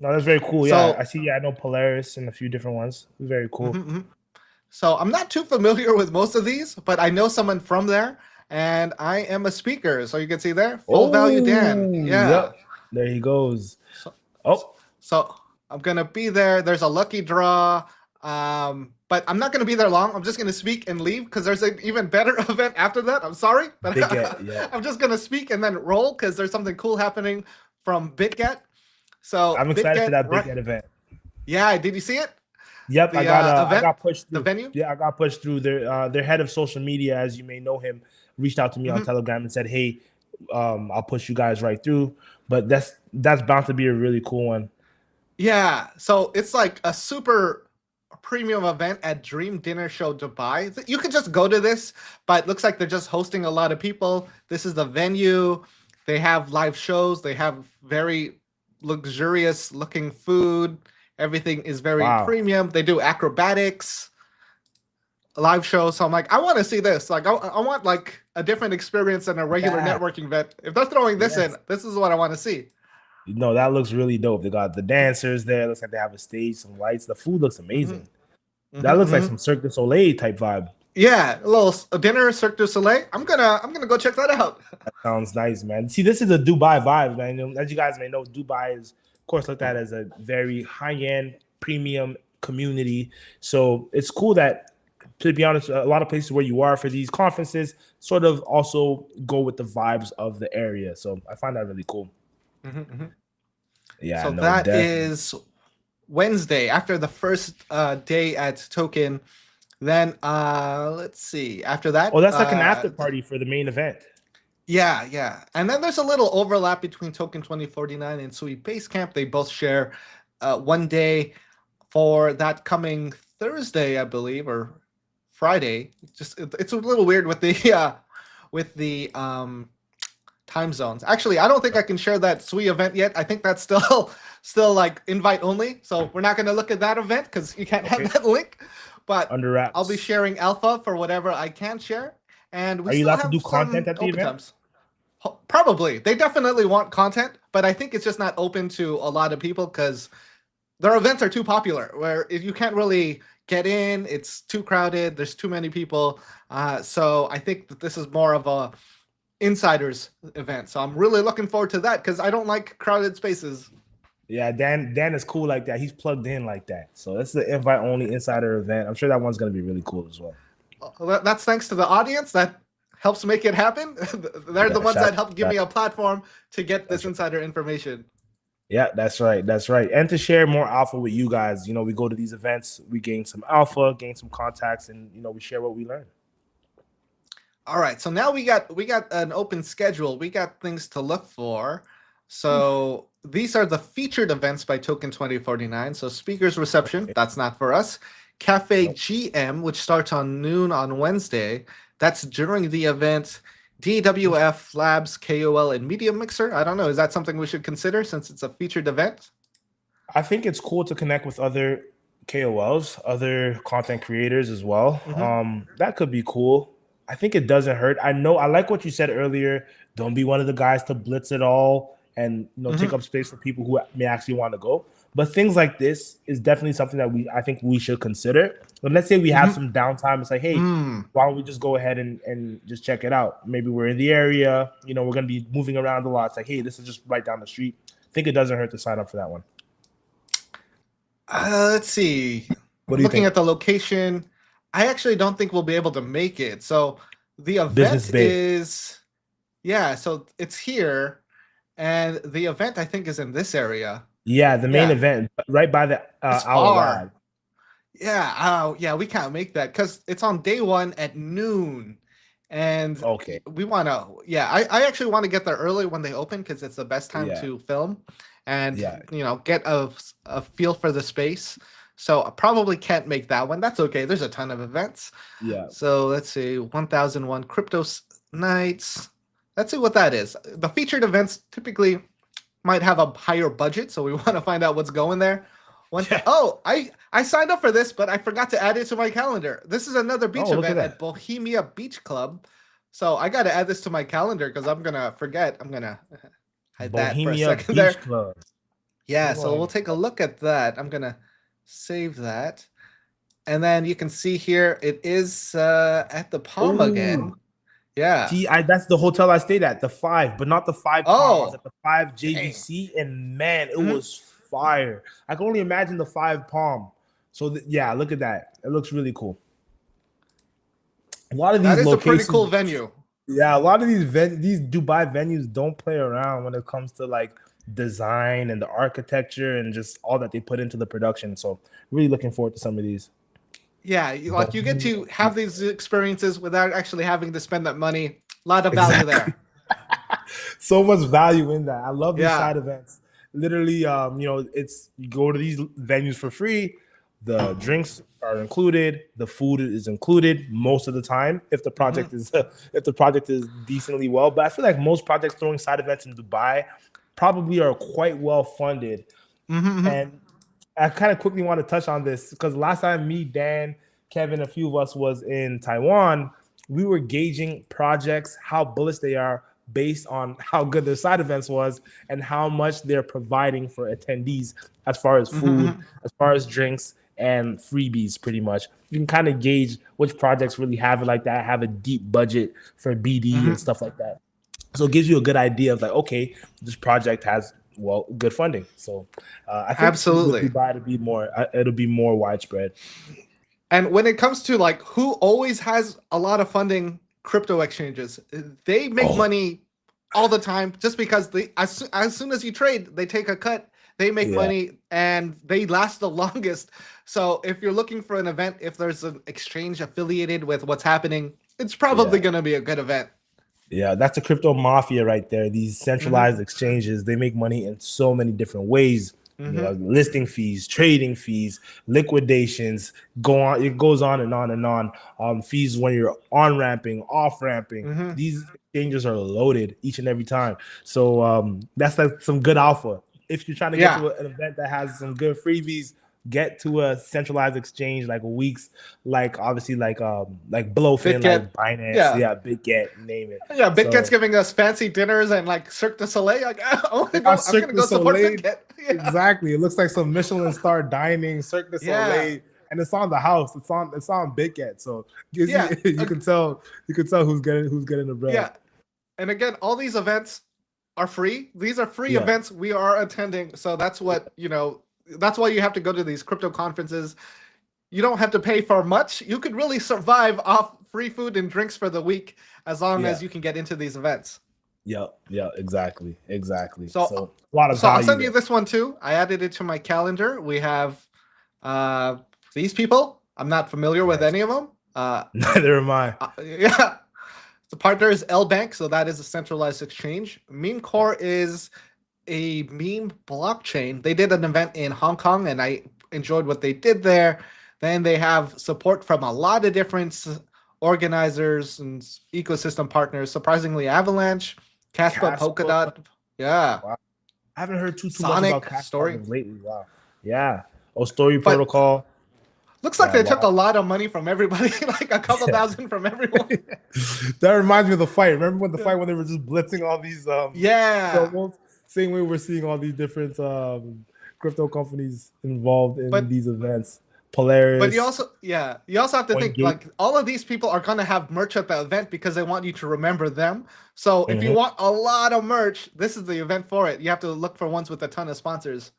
No, that's very cool. Yeah, I see. Yeah, I know Polaris and a few different ones. Very cool. So I'm not too familiar with most of these, but I know someone from there, and I am a speaker. So you can see there, Full Value Dan. Yeah. Yep. There he goes. So I'm gonna be there. There's a lucky draw. But I'm not going to be there long. I'm just going to speak and leave because there's an even better event after that. I'm sorry, but I'm just going to speak and then roll because there's something cool happening from BitGet. So I'm excited for that BitGet event. Yeah, did you see it? Yep, I got pushed through the venue. Yeah, I got pushed through. Their head of social media, as you may know him, reached out to me on Telegram and said, "Hey, I'll push you guys right through." But that's bound to be a really cool one. Yeah, so it's like a super premium event at Dream Dinner Show Dubai. You could just go to this, but it looks like they're just hosting a lot of people. This is the venue. They have live shows. They have very luxurious looking food. Everything is very premium. They do acrobatics, live shows. So I'm like, I want to see this. Like, I want like a different experience than a regular networking event. If they're throwing this in, this is what I want to see. No, that looks really dope. They got the dancers there. Looks like they have a stage, some lights. The food looks amazing. That looks like some Cirque du Soleil type vibe. Yeah, a dinner Cirque du Soleil. I'm gonna go check that out. That sounds nice, man. See, this is a Dubai vibe, man. As you guys may know, Dubai is, of course, looked at as a very high-end, premium community. So it's cool that, to be honest, a lot of places where you are for these conferences sort of also go with the vibes of the area. So I find that really cool. Yeah, so that is Wednesday after the first day at Token. Then let's see, after that, that's like an after party for the main event. Yeah, and then there's a little overlap between Token 2049 and Sui Basecamp. They both share one day for that coming Thursday, I believe, or Friday. It's a little weird with the time zones. Actually, I don't think I can share that SWE event yet. I think that's still like invite only. So we're not going to look at that event because you can't have that link. But Under I'll be wraps. sharing alpha for whatever I can share. And we Are you still allowed to have do content some at the open event? times. Probably. They definitely want content, but I think it's just not open to a lot of people because their events are too popular where you can't really get in. It's too crowded. There's too many people. So I think that this is more of a insiders event. So I'm really looking forward to that because I don't like crowded spaces. Yeah, Dan is cool like that. He's plugged in like that. So that's the invite only insider event. I'm sure that one's gonna be really cool as well. That's thanks to the audience that helps make it happen. They're the ones that help give me a platform to get this insider information. Yeah, that's right. That's right. And to share more alpha with you guys, you know, we go to these events, we gain some alpha, gain some contacts, and you know, we share what we learn. All right. So now we got an open schedule. We got things to look for. So these are the featured events by Token 2049. So speakers reception, that's not for us. Cafe GM, which starts on noon on Wednesday. That's during the event. DWF Labs, KOL, and Media Mixer. I don't know. Is that something we should consider since it's a featured event? I think it's cool to connect with other KOLs, other content creators as well. That could be cool. I think it doesn't hurt. I know I like what you said earlier. Don't be one of the guys to blitz it all and take up space for people who may actually want to go. But things like this is definitely something that I think we should consider. But let's say we have some downtime. It's like, hey, why don't we just go ahead and just check it out? Maybe we're in the area. You know, we're going to be moving around a lot. It's like, hey, this is just right down the street. I think it doesn't hurt to sign up for that one. Let's see. Looking at the location, I actually don't think we'll be able to make it. So the event is, so it's here. And the event, I think, is in this area. Yeah, the main event, right by the Owl Lab. Yeah, we can't make that because it's on day one at noon. And we want to, I actually want to get there early when they open because it's the best time to film and, get a feel for the space. So I probably can't make that one. That's okay. There's a ton of events. Yeah. So let's see, 1001 crypto nights. Let's see what that is. The featured events typically might have a higher budget, so we want to find out what's going there. Oh, I signed up for this, but I forgot to add it to my calendar. This is another beach event at Bohemia Beach Club. So I got to add this to my calendar because I'm going to forget. I'm going to hide that for a second there. Club. Yeah, so we'll take a look at that. I'm going to save that. And then you can see here, it is at the Palm again. Yeah. That's the hotel I stayed at, the 5, but not the 5 Palm. I was at the 5 JVC, and man, it was fire. I can only imagine the 5 Palm. So look at that. It looks really cool. A lot of these locations, a pretty cool venue. Yeah, a lot of these Dubai venues don't play around when it comes to like design and the architecture and just all that they put into the production. So really looking forward to some of these. Yeah, like you get to have these experiences without actually having to spend that money. A lot of value there. So much value in that. I love these side events. Literally, you go to these venues for free. The drinks are included. The food is included most of the time if the project is decently well. But I feel like most projects throwing side events in Dubai probably are quite well funded. And I kind of quickly want to touch on this because last time me, Dan, Kevin, a few of us was in Taiwan, we were gauging projects, how bullish they are based on how good their side events was and how much they're providing for attendees as far as food, as far as drinks and freebies, pretty much. You can kind of gauge which projects really have it like that, have a deep budget for BD and stuff like that. So it gives you a good idea of like, okay, this project has good funding. So I think absolutely it'll be more widespread. And when it comes to like who always has a lot of funding, crypto exchanges, they make money all the time just because as soon as you trade, they take a cut, they make money and they last the longest. So if you're looking for an event, if there's an exchange affiliated with what's happening, it's probably going to be a good event. Yeah, that's a crypto mafia right there. These centralized exchanges, they make money in so many different ways. listing fees, trading fees, liquidations, go on. It goes on and on and on. Fees when you're on ramping, off ramping. These exchanges are loaded each and every time. So that's like some good alpha. If you're trying to get to an event that has some good freebies, get to a centralized exchange like Weeks, like obviously like Blowfin, like Binance, BitGet, name it. Yeah, BitGet's giving us fancy dinners and like Cirque du Soleil. Like, I'm gonna go support BitGet. Yeah. Exactly, it looks like some Michelin star dining, Cirque du Soleil, and it's on the house. It's on BitGet, so you can tell who's getting the bread. Yeah, and again, all these events are free. These are free events we are attending, so that's what That's why you have to go to these crypto conferences. You don't have to pay for much. You could really survive off free food and drinks for the week as long as you can get into these events. Yeah, exactly. So a lot of value. I'll send you this one too. I added it to my calendar. We have these people. I'm not familiar with any of them. Neither am I. The partner is L Bank, so that is a centralized exchange. Meme Core is a meme blockchain. They did an event in Hong Kong and I enjoyed what they did there. Then they have support from a lot of different organizers and ecosystem partners. Surprisingly, Avalanche, Casper, Polkadot. Yeah. Wow. I haven't heard too Sonic, much about Story lately. Wow. Yeah. Story Protocol. Looks like they took a lot of money from everybody, like a couple thousand from everyone. That reminds me of the fight. Remember when the fight when they were just blitzing all these promos? Same way we're seeing all these different crypto companies involved in these events. Polaris. But you also have to think like all of these people are gonna have merch at the event because they want you to remember them. So if you want a lot of merch, this is the event for it. You have to look for ones with a ton of sponsors.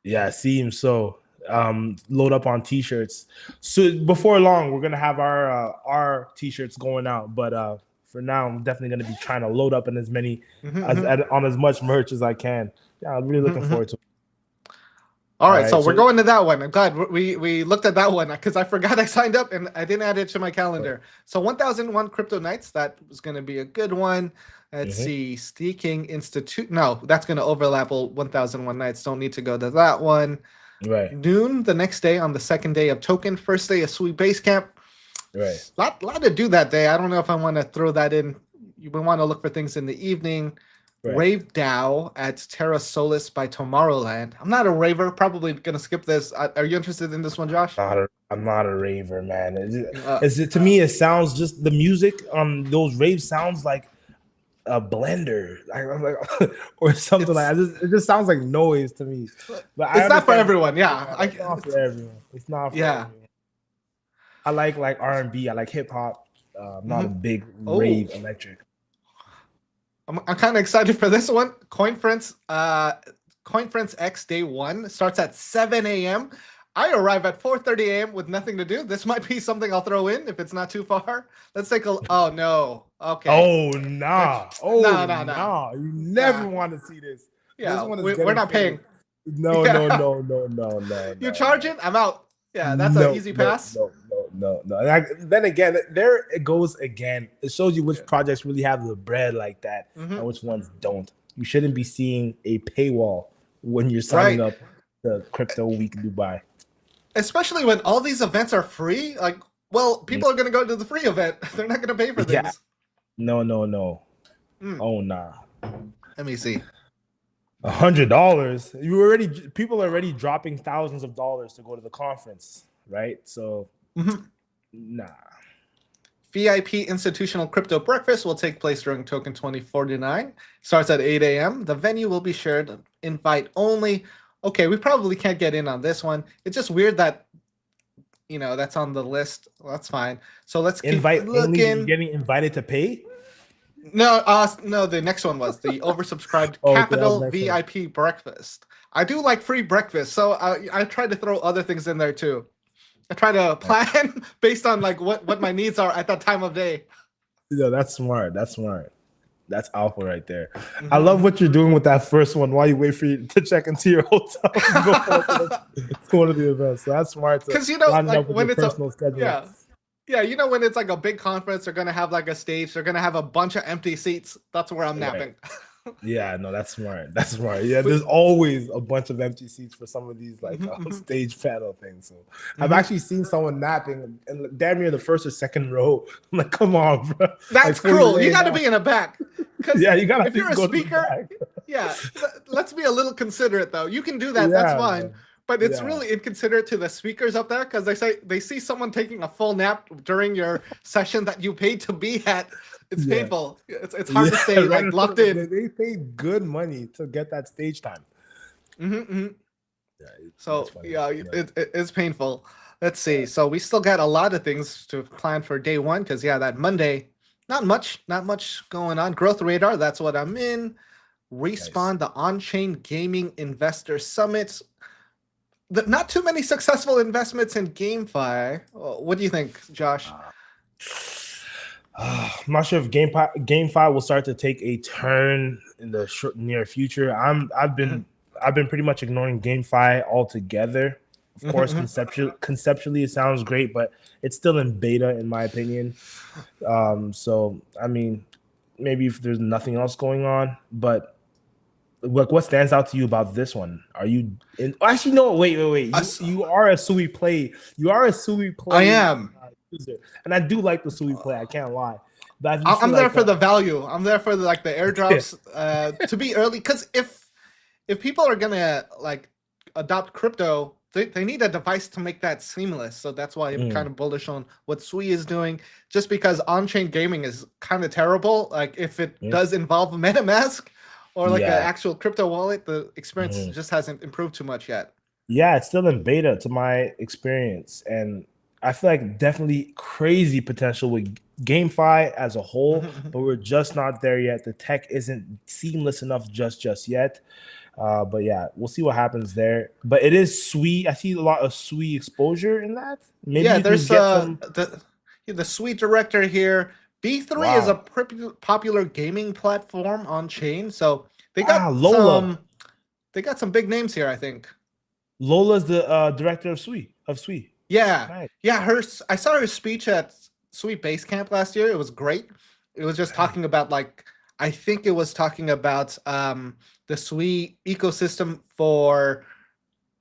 Yeah, it seems so. Load up on t-shirts. So before long, we're gonna have our t-shirts going out, but for now, I'm definitely going to be trying to load up in as many, on as much merch as I can. Yeah, I'm really looking forward to it. All right, so we're going to that one. I'm glad we looked at that one because I forgot I signed up and I didn't add it to my calendar. So 1001 Crypto Nights, that was going to be a good one. Let's see, Staking Institute. No, that's going to overlap 1001 Nights. Don't need to go to that one. Right. Noon the next day on the second day of Token. First day of Sweet Basecamp. Right. Lot to do that day. I don't know if I want to throw that in. We want to look for things in the evening. Right. Rave DAO at Terra Solis by Tomorrowland. I'm not a raver. Probably going to skip this. Are you interested in this one, Josh? I'm not a raver, man. To me, it sounds just the music on those raves sounds like a blender, or something like that. It just sounds like noise to me. But it's not for everyone. Yeah, it's not for everyone. It's not for everyone. I like R&B. I like hip hop. I'm not a big rave electric. I'm kind of excited for this one. CoinFriends X Day 1 starts at 7 a.m. I arrive at 4:30 a.m. with nothing to do. This might be something I'll throw in if it's not too far. Let's take a. Oh no. Okay. Oh nah. Nah. You never want to see this. Yeah, we're not paying. No. You're charging? I'm out. Yeah, that's an easy pass. No. Then again, there it goes again. It shows you which projects really have the bread like that and which ones don't. You shouldn't be seeing a paywall when you're signing up to Crypto Week Dubai. Especially when all these events are free. Like, well, people are going to go to the free event. They're not going to pay for things. Yeah. No. Oh, nah. Let me see. $100. People are already dropping thousands of dollars to go to the conference, right? So, nah. VIP Institutional Crypto Breakfast will take place during Token 2049. Starts at 8 a.m. The venue will be shared, invite only. Okay, we probably can't get in on this one. It's just weird that, that's on the list. Well, that's fine. So let's keep invite looking. Only getting invited to pay? No, the next one was the oversubscribed Capital VIP Breakfast. I do like free breakfast, so I try to throw other things in there too. I try to plan based on like what my needs are at that time of day. Yeah, that's smart. That's alpha right there. I love what you're doing with that first one while you wait for you to check into your hotel and go to one of the events. So that's smart. Because like when it's schedule. Yeah, when it's like a big conference, they're gonna have like a stage. They're gonna have a bunch of empty seats. That's where I'm napping. Yeah, no, that's smart. That's smart. Yeah, But- there's always a bunch of empty seats for some of these like Mhm, mhm, stage panel things. So I've mhm. actually seen someone napping and damn near the first or second row. I'm like, come on, bro. Like That's before you cruel. You lay got to down. be in the back, because Yeah, you gotta at if you're least a go to the speaker, back. yeah, let's be a little considerate though. You can do that. That's Yeah, fine. man. But it's Yeah. really inconsiderate to the speakers up there because they see someone taking a full nap during your session that you paid to be at. It's Yeah. painful. It's hard to stay Right. like locked in. They paid good money to get that stage time. Hmm. Yeah, So that's funny. yeah, it's painful. Let's see. So we still got a lot of things to plan for day one because yeah, that Monday, not much going on. Growth Radar, that's what I'm in. Respawn, the on-chain gaming investor summit. Not too many successful investments in GameFi. What do you think, Josh? I'm not sure if GameFi will start to take a turn in the near future. I've been pretty much ignoring GameFi altogether. Of course, conceptually it sounds great, but it's still in beta in my opinion. So I mean, maybe if there's nothing else going on, but like, what stands out to you about this one? Are you in? Actually, no. Wait. You are a Sui play. You are a Sui play. I am. User, and I do like the Sui play. I can't lie. But I just I'm feel there like, for the value. I'm there for like the airdrops to be early. Because if people are gonna like adopt crypto, they need a device to make that seamless. So that's why I'm kind of bullish on what Sui is doing. Just because on-chain gaming is kind of terrible. Like if it does involve MetaMask or like an actual crypto wallet, the experience just hasn't improved too much yet. Yeah, it's still in beta to my experience, and I feel like definitely crazy potential with GameFi as a whole, but we're just not there yet. The tech isn't seamless enough just yet. But yeah, we'll see what happens there. But it is Sui. I see a lot of Sui exposure in that. Maybe Yeah, you there's can get some. the Sui director here. B3 is a popular gaming platform on chain, so they got Lola. some big names here, I think. Lola's the director of Sui. Yeah, Nice. yeah. I saw her speech at Sui Base Camp last year. It was great. It was just talking about like I think it was talking about the Sui ecosystem for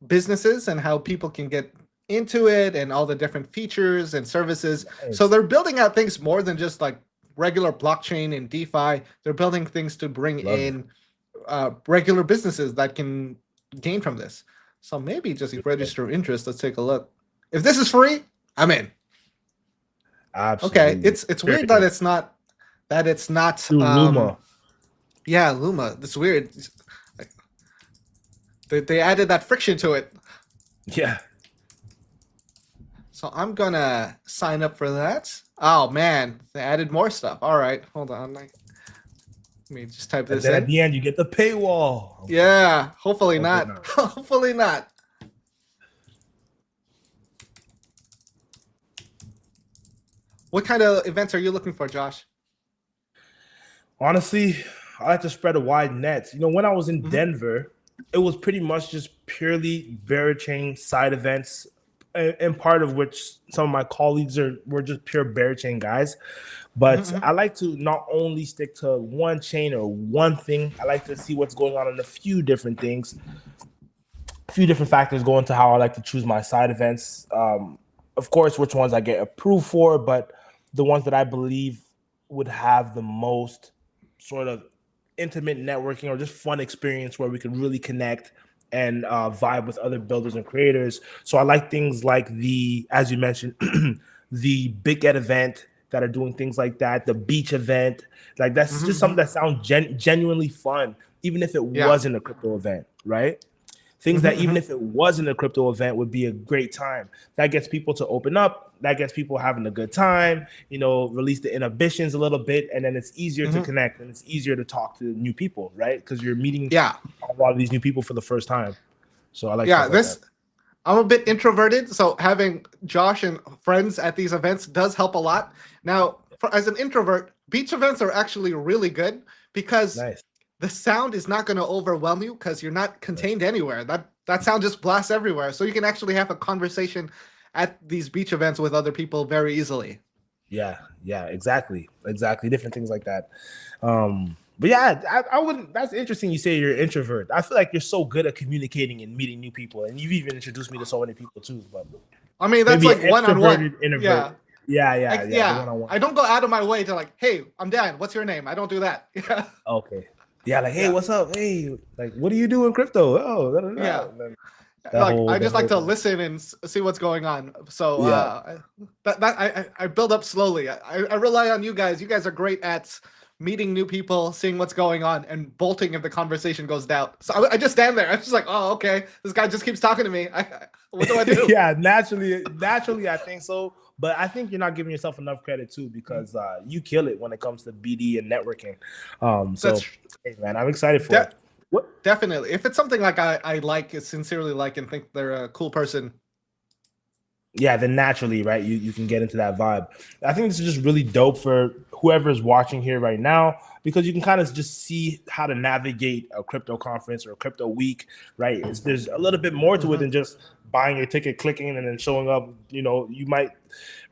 businesses and how people can get into it and all the different features and services. Nice. So they're building out things more than just like regular blockchain and DeFi. They're building things to bring in regular businesses that can gain from this. So maybe just register interest. Let's take a look. If this is free, I'm in. Absolutely. Okay, it's weird that it's not Luma. Yeah, Luma. That's weird. They added that friction to it. Yeah. So I'm gonna sign up for that. Oh man, they added more stuff. All right, hold on. Let me just type this in. At the end, you get the paywall. Yeah, hopefully not. Hopefully not. What kind of events are you looking for, Josh? Honestly, I like to spread a wide net. You know, when I was in Denver, it was pretty much just purely Berachain side events, and part of which some of my colleagues were just pure Berachain guys. But I like to not only stick to one chain or one thing. I like to see what's going on in a few different things. A few different factors go into how I like to choose my side events. Of course, which ones I get approved for, but the ones that I believe would have the most sort of intimate networking or just fun experience where we can really connect and vibe with other builders and creators. So I like things like as you mentioned, the Big Ed event that are doing things like that, the beach event. Like that's just something that sounds genuinely fun, even if it wasn't a crypto event, right? Things that even if it wasn't a crypto event would be a great time. That gets people to open up. That gets people having a good time, you know, release the inhibitions a little bit. And then it's easier to connect and it's easier to talk to new people, right? Because you're meeting a lot of these new people for the first time. So I like this. I'm a bit introverted, so having Josh and friends at these events does help a lot. Now, as an introvert, beach events are actually really good because the sound is not going to overwhelm you because you're not contained anywhere. That sound just blasts everywhere. So you can actually have a conversation at these beach events with other people very easily. Yeah, exactly. Different things like that. But yeah, I wouldn't. That's interesting. You say you're an introvert. I feel like you're so good at communicating and meeting new people, and you've even introduced me to so many people too. But I mean, that's maybe like an one-on-one. extroverted introvert. Yeah. Yeah. The one-on-one. I don't go out of my way to like, hey, I'm Dan. What's your name? I don't do that. Yeah. Okay. Yeah, like, hey, what's up? Hey, like, what do you do in crypto? Oh, da, da, da. Yeah. Then Like I just like to listen and see what's going on. So I build up slowly. I rely on you guys. You guys are great at meeting new people, seeing what's going on, and bolting if the conversation goes down. So I just stand there. I'm just like, oh, okay. This guy just keeps talking to me. What do I do? Yeah, naturally, I think so. But I think you're not giving yourself enough credit too, because you kill it when it comes to BD and networking. Hey, man, I'm excited for it. What? Definitely. If it's something like I like, sincerely like, and think they're a cool person. Yeah, then naturally, right, you can get into that vibe. I think this is just really dope for whoever's watching here right now, because you can kind of just see how to navigate a crypto conference or a crypto week, right? There's a little bit more to it than just buying your ticket, clicking, and then showing up. You know, you might,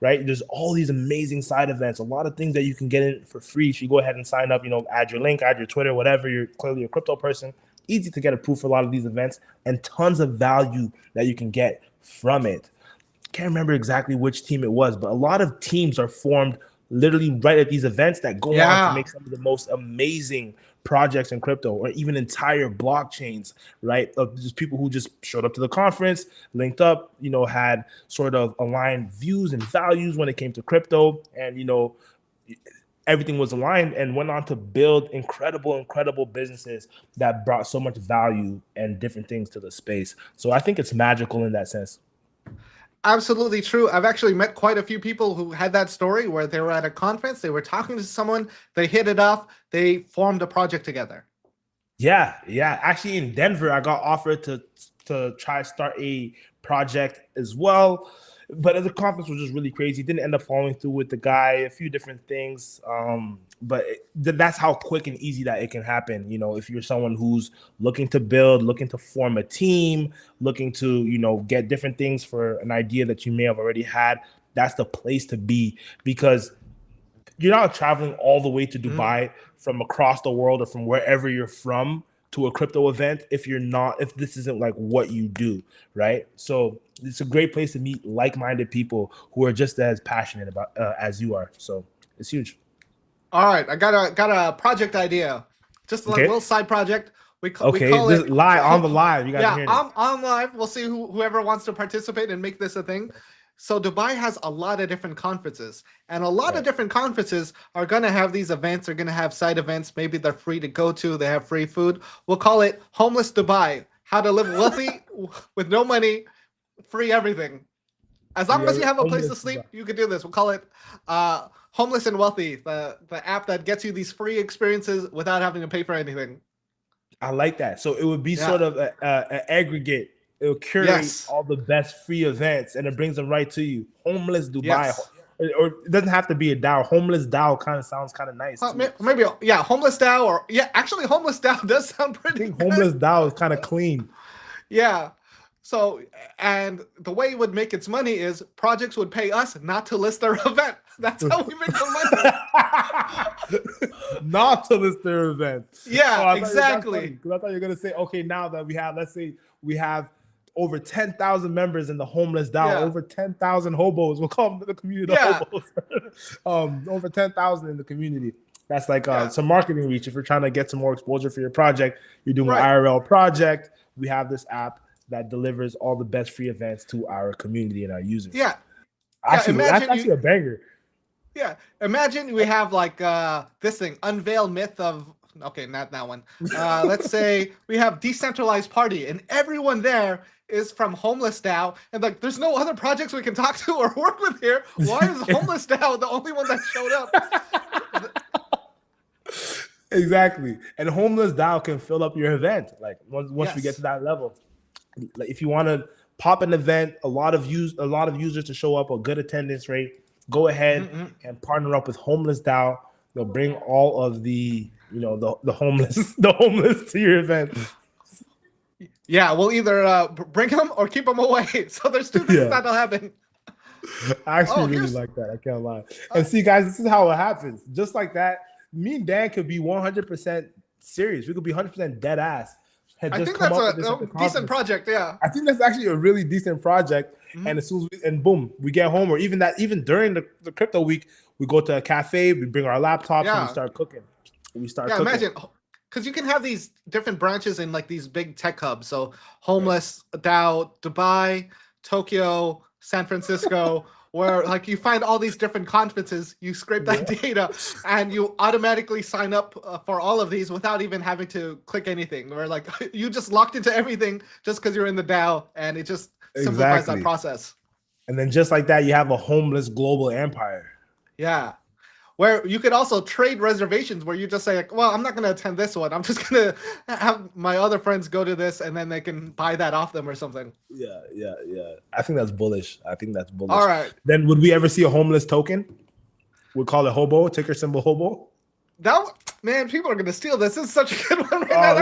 right? There's all these amazing side events, a lot of things that you can get in for free. If you go ahead and sign up, you know, add your link, add your Twitter, whatever, you're clearly a crypto person. Easy to get approved for a lot of these events, and tons of value that you can get from it. Can't remember exactly which team it was, but a lot of teams are formed literally right at these events that go on to make some of the most amazing projects in crypto, or even entire blockchains, right? Of just people who just showed up to the conference, linked up, you know, had sort of aligned views and values when it came to crypto, and, you know, everything was aligned, and went on to build incredible businesses that brought so much value and different things to the space. So I think it's magical in that sense. Absolutely true. I've actually met quite a few people who had that story where they were at a conference, they were talking to someone, they hit it off, they formed a project together. Yeah. Actually, in Denver, I got offered to try to start a project as well. But the conference was just really crazy. Didn't end up following through with the guy, a few different things. But that's how quick and easy that it can happen. You know, if you're someone who's looking to build, looking to form a team, looking to, you know, get different things for an idea that you may have already had, that's the place to be, because you're not traveling all the way to Dubai from across the world or from wherever you're from to a crypto event if this isn't like what you do, right? So it's a great place to meet like-minded people who are just as passionate about as you are. So it's huge. All right, I got a project idea, just a little side project. We call it live on the live. You guys I'm on live. We'll see whoever wants to participate and make this a thing. So Dubai has a lot of different conferences, and a lot of different conferences are going to have these events. They're going to have side events. Maybe they're free to go to. They have free food. We'll call it Homeless Dubai. How to live wealthy with no money, free everything. As long as you have a place to sleep, you can do this. We'll call it Homeless and Wealthy, the app that gets you these free experiences without having to pay for anything. I like that. So it would be sort of an aggregate. It will curate all the best free events, and it brings them right to you. Homeless Dubai, or it doesn't have to be a DAO. Homeless DAO kind of sounds kind of nice. Maybe, Homeless DAO, or actually, Homeless DAO does sound pretty good. Homeless DAO is kind of clean. Yeah. So, and the way it would make its money is projects would pay us not to list their event. That's how we make the money. Not to list their event. Yeah, exactly. Because I thought you were going to say, okay, now that let's say we have over 10,000 members in the Homeless DAO, over 10,000 hobos. We'll call them the community hobos. Over 10,000 in the community. That's like some marketing reach. If you're trying to get some more exposure for your project, you're doing an IRL project, we have this app that delivers all the best free events to our community and our users. Yeah. Actually, that's actually a banger. Yeah. Imagine we have like this thing, Unveil Myth of, okay, not that one. Let's say we have Decentralized Party, and everyone there is from Homeless DAO, and like there's no other projects we can talk to or work with here. Why is Homeless DAO the only one that showed up? Exactly. And Homeless DAO can fill up your event. Like once we get to that level. Like if you want to pop an event, a lot of users to show up, a good attendance rate, go ahead and partner up with Homeless DAO. They'll bring all of the the homeless to your event. Yeah, we'll either bring them or keep them away. So there's two things that'll happen. I actually really like that. I can't lie. And see, guys, this is how it happens. Just like that, me and Dan could be 100% serious. We could be 100% dead ass. I think that's a decent project. Yeah, I think that's actually a really decent project. And as soon as boom, we get home, or even during the crypto week, we go to a cafe, we bring our laptops, and we start cooking. Imagine, because you can have these different branches in like these big tech hubs. So Homeless, DAO, Dubai, Tokyo, San Francisco, where like you find all these different conferences, you scrape that data, and you automatically sign up for all of these without even having to click anything. Where like you just locked into everything just because you're in the DAO, and it just simplifies that process. And then just like that, you have a homeless global empire. Yeah. Where you could also trade reservations where you just say, like, well, I'm not going to attend this one. I'm just going to have my other friends go to this, and then they can buy that off them or something. Yeah. I think that's bullish. All right. Then would we ever see a homeless token? We'll call it hobo, ticker symbol hobo. Man, people are going to steal this. This is such a good one right now.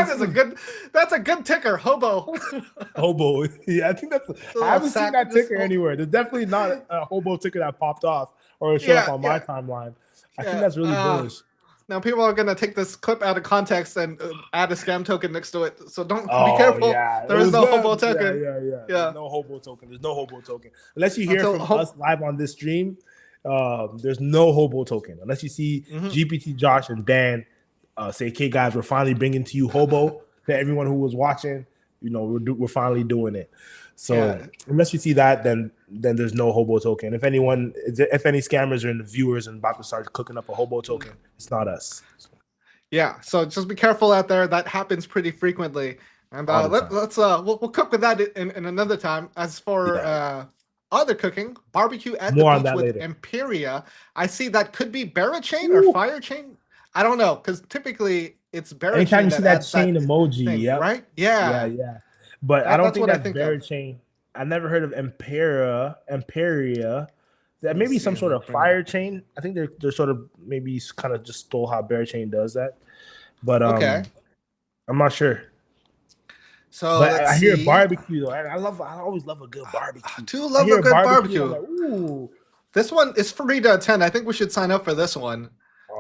That's a good ticker, hobo. Hobo. Yeah, I think I haven't seen that ticker anywhere. There's definitely not a hobo ticker that popped off or showed up on my timeline. I think that's really bullish. Now people are gonna take this clip out of context and add a scam token next to it. So be careful. Yeah. There is no hobo token. Yeah. There's no hobo token. There's no hobo token. Unless you hear from us live on this stream, there's no hobo token. Unless you see GPT Josh and Dan say, "Okay, guys, we're finally bringing to you hobo." To everyone who was watching, we're finally doing it. So unless you see that, then there's no hobo token. If any scammers are in the viewers and about to start cooking up a hobo token, it's not us. Yeah. So just be careful out there. That happens pretty frequently. And we'll cook with that in another time. As for other cooking, barbecue at the beach with later. Imperia. I see that could be Barachain or Fire Chain. I don't know, because typically it's Barachain. Anytime you see that chain emoji, right? Yeah. But I don't think that's Barachain. I never heard of Imperia. That may be some sort of fire chain. I think they're sort of maybe kind of just stole how Barachain does that. But I'm not sure. So I hear barbecue though. I always love a good barbecue. I do love a good barbecue. Like, ooh. This one is free to attend. I think we should sign up for this one.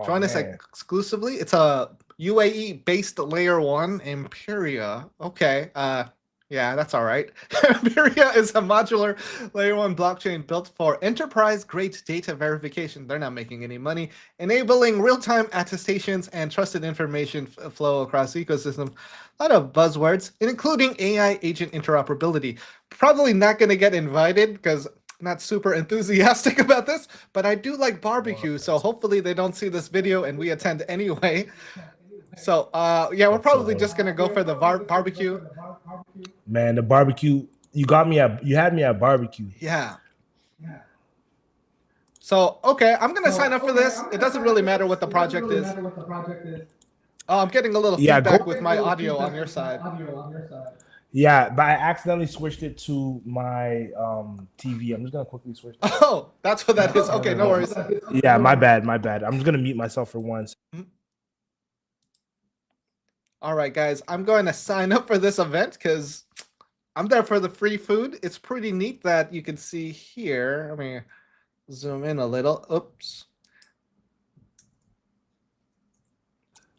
Join us exclusively. It's a UAE based layer 1 Imperia. Okay. Yeah, that's all right. Imperia is a modular layer 1 blockchain built for enterprise-grade data verification. They're not making any money, enabling real-time attestations and trusted information flow across ecosystems. A lot of buzzwords, including AI agent interoperability. Probably not going to get invited because I'm not super enthusiastic about this, but I do like barbecue, so hopefully they don't see this video and we attend anyway. So, we're probably just gonna go for the barbecue. Man, the barbecue, you had me at barbecue. Yeah. So, okay, I'm gonna sign up for this. It doesn't really matter what the project is. Oh, I'm getting a little feedback with my audio on your side. Yeah, but I accidentally switched it to my TV. I'm just gonna quickly switch. Oh, that's what that is. Okay, no worries. Yeah, my bad. I'm just gonna mute myself for once. All right, guys, I'm going to sign up for this event because I'm there for the free food. It's pretty neat that you can see here. Let me zoom in a little. Oops.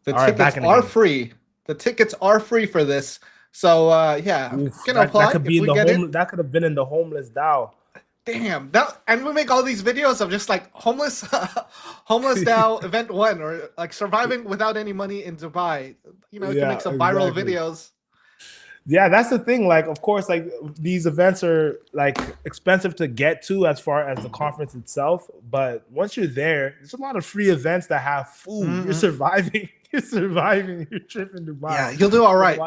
The tickets are free. The tickets are free for this. So, can apply. That could be that could have been in the homeless DAO. Damn, and we make all these videos of just like homeless DAO event 1 or like surviving without any money in Dubai. You can make some viral videos. Yeah, that's the thing. Like, of course, like these events are like expensive to get to as far as the conference itself. But once you're there's a lot of free events that have food. You're surviving. You're tripping Dubai. Yeah, you'll do all right.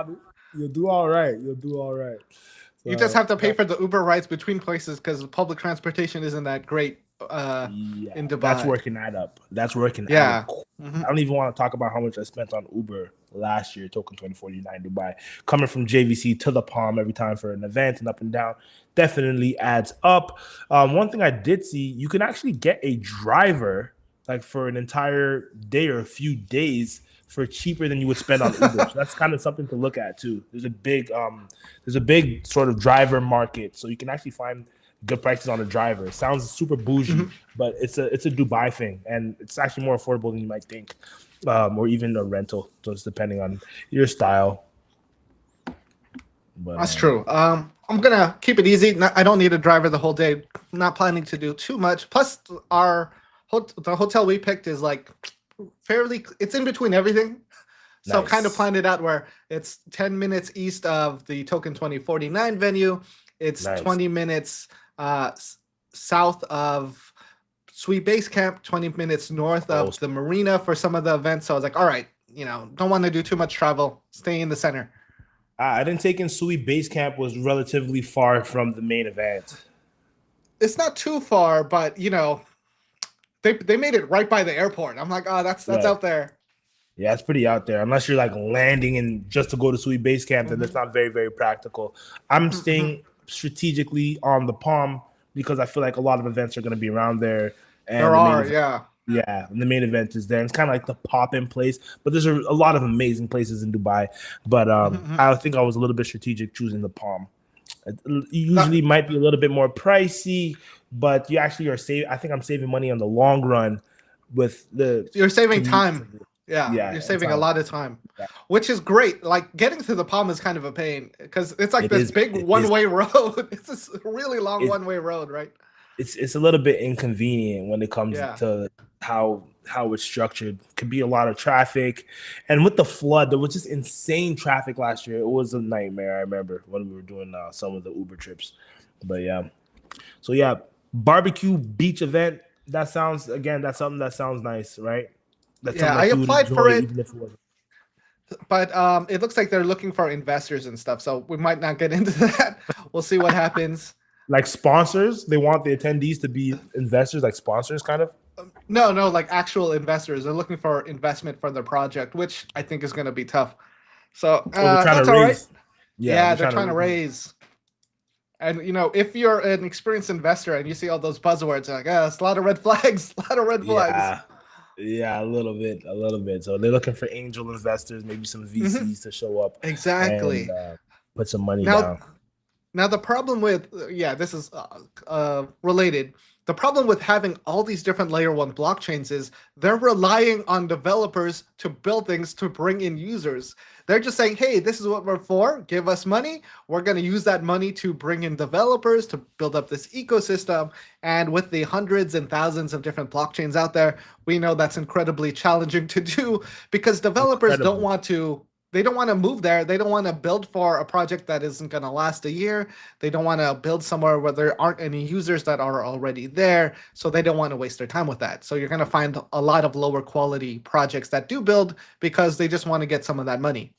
You'll do all right. So, you just have to pay for the Uber rides between places because public transportation isn't that great in Dubai. That's working that up. I don't even want to talk about how much I spent on Uber last year, Token 2049 Dubai. Coming from JVC to the Palm every time for an event and up and down definitely adds up. One thing I did see, you can actually get a driver like for an entire day or a few days for cheaper than you would spend on Uber. So that's kind of something to look at too. There's a big sort of driver market. So you can actually find good prices on a driver. It sounds super bougie, but it's a Dubai thing, and it's actually more affordable than you might think, or even a rental. So it's depending on your style. But That's true. I'm gonna keep it easy. I don't need a driver the whole day. Not planning to do too much. Plus, the hotel we picked is like fairly. It's in between everything. So Nice. kind of planned it out where it's 10 minutes east of the Token 2049 venue. It's Nice. 20 minutes south of Sweet Base Camp, 20 minutes north of the marina for some of the events. So I was like, all right, don't want to do too much travel. Stay in the center. I didn't take in Sui Base Camp was relatively far from the main event. It's not too far, but they made it right by the airport. I'm like, oh, that's out there. Yeah, it's pretty out there. Unless you're like landing and just to go to Sui Base Camp, then that's not very, very practical. I'm staying strategically on the Palm because I feel like a lot of events are going to be around there. And Yeah, and the main event is there. It's kind of like the pop-in place, but there's a lot of amazing places in Dubai. But I think I was a little bit strategic choosing the Palm. It usually might be a little bit more pricey, but you actually are saving. I think I'm saving money on the long run with the. You're saving time. Yeah, you're saving a lot of time, which is great. Like getting to the Palm is kind of a pain because it's like this big one-way road. It's this really long one-way road, right? It's a little bit inconvenient when it comes to how it's structured. Could be a lot of traffic, and with the flood, there was just insane traffic last year. It was a nightmare. I remember when we were doing some of the Uber trips, but barbecue beach event. That's something that sounds nice, right? I applied for it, but it looks like they're looking for investors and stuff, so we might not get into that. We'll see what happens. Like sponsors, they want the attendees to be investors, like sponsors, kind of. No, like actual investors. They're looking for investment for their project, which I think is going to be tough. So that's all right. Yeah, they're trying to raise. And if you're an experienced investor and you see all those buzzwords, like, it's a lot of red flags, Yeah, a little bit. So they're looking for angel investors, maybe some VCs to show up. Exactly. And, put some money down. Now the problem with this is related. The problem with having all these different layer 1 blockchains is they're relying on developers to build things to bring in users. They're just saying, hey, this is what we're for. Give us money. We're going to use that money to bring in developers to build up this ecosystem. And with the hundreds and thousands of different blockchains out there, we know that's incredibly challenging to do because developers don't want to move there. They don't want to build for a project that isn't going to last a year. They don't want to build somewhere where there aren't any users that are already there. So they don't want to waste their time with that. So you're going to find a lot of lower quality projects that do build because they just want to get some of that money.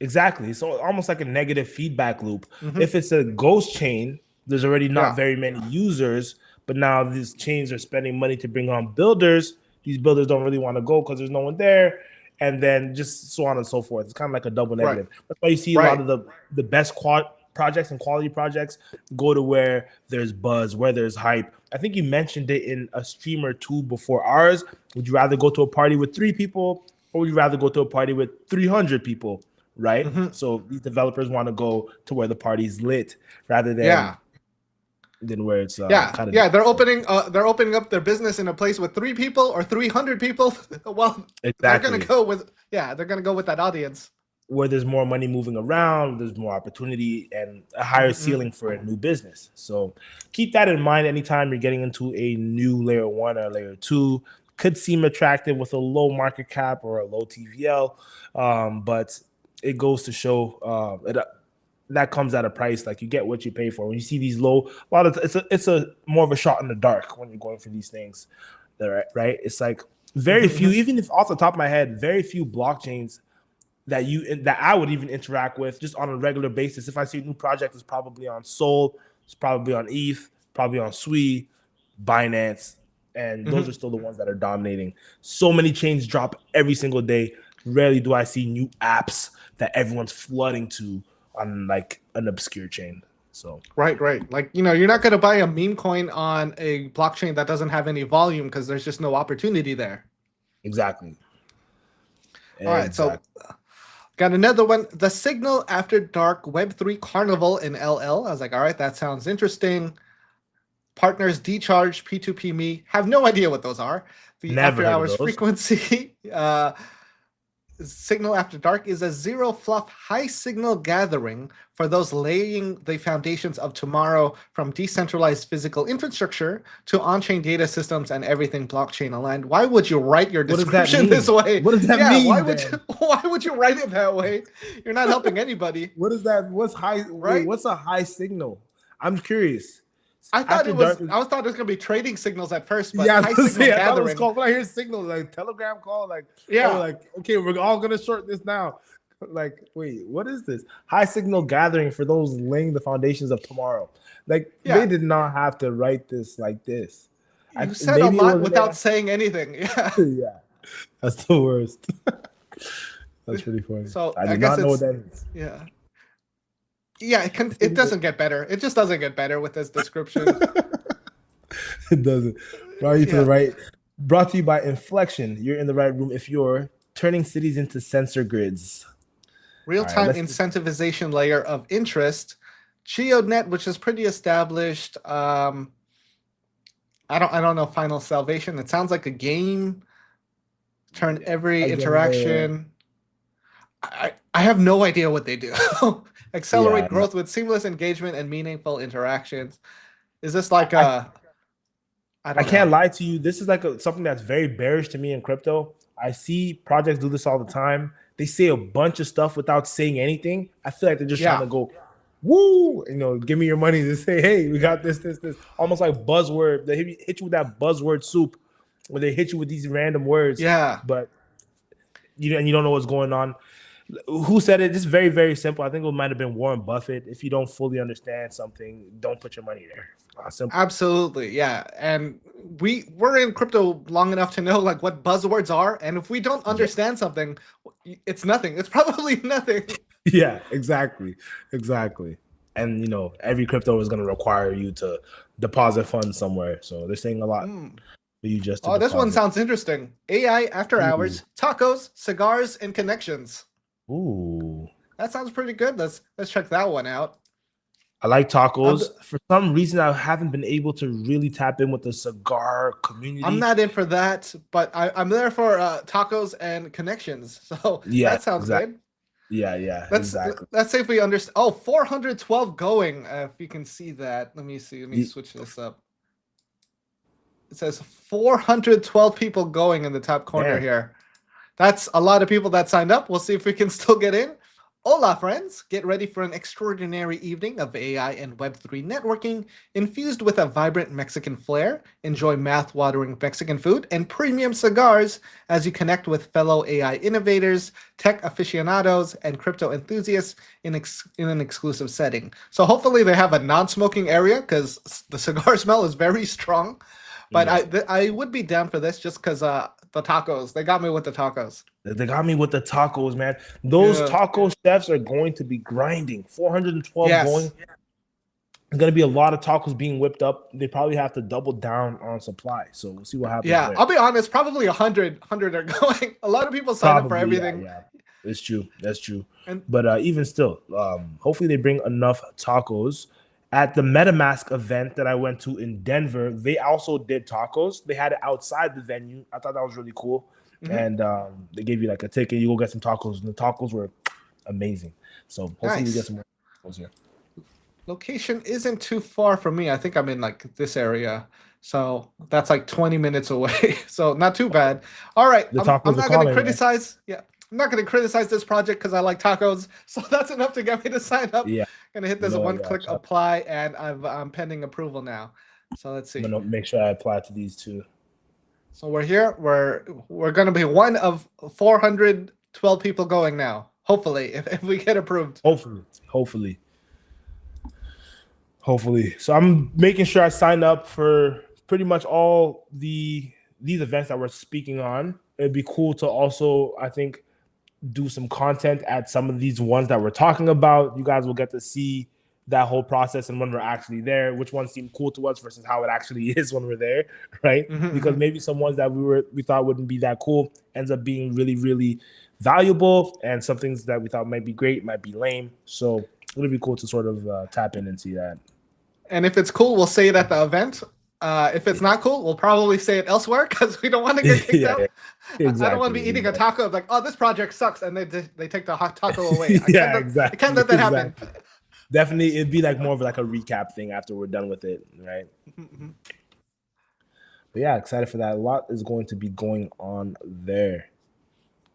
Exactly. So almost like a negative feedback loop. If it's a ghost chain, there's already not very many users, but now these chains are spending money to bring on builders. These builders don't really want to go because there's no one there. And then just so on and so forth. It's kind of like a double negative. That's why you see a lot of the best projects and quality projects go to where there's buzz, where there's hype. I think you mentioned it in a stream or two before ours. Would you rather go to a party with 3 people or would you rather go to a party with 300 people, right? So these developers want to go to where the party's lit rather than where it's they're opening up their business in a place with 3 people or 300 people. Well, they're gonna go with that audience where there's more money moving around, there's more opportunity and a higher ceiling for a new business. So keep that in mind anytime you're getting into a new layer 1 or layer 2. Could seem attractive with a low market cap or a low TVL, but it goes to show that comes at a price. Like you get what you pay for. When you see these low, it's a more of a shot in the dark when you're going for these things, right? It's like very few, even if off the top of my head, very few blockchains that I would even interact with just on a regular basis. If I see a new project, it's probably on Sol, it's probably on ETH, probably on Sui, Binance, and those are still the ones that are dominating. So many chains drop every single day. Rarely do I see new apps that everyone's flooding to on like an obscure chain. So right. Like, you're not going to buy a meme coin on a blockchain that doesn't have any volume because there's just no opportunity there. Exactly. All right. So got another one. The Signal After Dark Web3 Carnival in LL. I was like, all right, that sounds interesting. Partners Decharge, P2P Me. Have no idea what those are. The Never after heard of hours those. frequency. Signal After Dark is a zero fluff high signal gathering for those laying the foundations of tomorrow, from decentralized physical infrastructure to on-chain data systems and everything blockchain aligned. Why would you write your What does that description mean? this way? What does that Yeah, mean? why would Then? why would you write it that way? You're not helping anybody. What is that? What's high? Right? Wait, what's a high signal? I'm curious. I thought After it was. dark, I thought it was gonna be trading signals at first, but yeah, high signal I thought it was gathering. called. When I hear signals, like Telegram call, like Yeah. oh, like okay, we're all gonna short this now. Like, wait, what is this? High signal gathering for those laying the foundations of tomorrow. Like they did not have to write this like this. You said a maybe it lot was without saying anything. Yeah. yeah, that's the worst. That's pretty funny. So I do not know what that means. Yeah. Yeah, it doesn't get better. It just doesn't get better with this description. It doesn't. Brought you to the right. Brought to you by Inflection. You're in the right room if you're turning cities into sensor grids. Real-time incentivization layer of interest. GeoNet, which is pretty established. I don't know. Final Salvation. It sounds like a game. Turn every interaction. I have no idea what they do. Accelerate growth with seamless engagement and meaningful interactions. Is this like a? I can't lie to you. This is like something that's very bearish to me in crypto. I see projects do this all the time. They say a bunch of stuff without saying anything. I feel like they're just trying to go, woo, give me your money to say, hey, we got this. Almost like buzzword. They hit you with that buzzword soup where they hit you with these random words. Yeah. But you don't know what's going on. Who said it? It's very, very simple. I think it might have been Warren Buffett. If you don't fully understand something, don't put your money there. Simple. Absolutely, yeah. And we're in crypto long enough to know like what buzzwords are, and if we don't understand something, it's nothing. It's probably nothing. Yeah, exactly. And every crypto is going to require you to deposit funds somewhere. So they're saying a lot for you just to this one sounds interesting. AI after hours, tacos, cigars, and connections. Ooh, that sounds pretty good. Let's check that one out. I like tacos. For some reason, I haven't been able to really tap in with the cigar community. I'm not in for that, but I'm there for tacos and connections. So that sounds good. Yeah. Let's see if we understand. Oh, 412 going. If you can see that. Let me see. Let me switch this up. It says 412 people going in the top corner here. That's a lot of people that signed up. We'll see if we can still get in. Hola, friends. Get ready for an extraordinary evening of AI and Web3 networking infused with a vibrant Mexican flair. Enjoy mouth-watering Mexican food and premium cigars as you connect with fellow AI innovators, tech aficionados, and crypto enthusiasts in an exclusive setting. So hopefully they have a non-smoking area because the cigar smell is very strong. But I would be down for this just because the tacos. They got me with the tacos. They got me with the tacos, man. Those taco chefs are going to be grinding. 412 going. There's going to be a lot of tacos being whipped up. They probably have to double down on supply. So we'll see what happens. Yeah, I'll be honest. Probably 100 are going. A lot of people sign up for everything. Yeah. It's true. That's true. But even still, hopefully they bring enough tacos. At the MetaMask event that I went to in Denver, they also did tacos. They had it outside the venue. I thought that was really cool. And they gave you like a ticket. You go get some tacos, and the tacos were amazing. So hopefully we get some more tacos here. Location isn't too far from me. I think I'm in like this area. So that's like 20 minutes away. So not too bad. All right. I'm not going to criticize. Man. Yeah. I'm not going to criticize this project because I like tacos. So that's enough to get me to sign up. Yeah. Going to hit this one-click apply, and I'm pending approval now. So let's see. I'm going to make sure I apply to these two. So we're here. We're going to be one of 412 people going now. Hopefully, if we get approved. Hopefully. So I'm making sure I sign up for pretty much all these events that we're speaking on. It'd be cool to also, I think, do some content at some of these ones that we're talking about. You guys will get to see that whole process and when we're actually there, which ones seem cool to us versus how it actually is when we're there, right? Because maybe some ones that we thought wouldn't be that cool ends up being really, really valuable, and some things that we thought might be great might be lame. So it'll be cool to sort of tap in and see that. And if it's cool, we'll say it at the event. If it's not cool, we'll probably say it elsewhere because we don't want to get kicked Yeah, out. I don't want to exactly. be eating a taco like, oh, this project sucks, and they take the hot taco away. Yeah, I can't exactly. let that happen. Definitely, it'd be like more of like a recap thing after we're done with it, right? But yeah, excited for that. A lot is going to be going on there.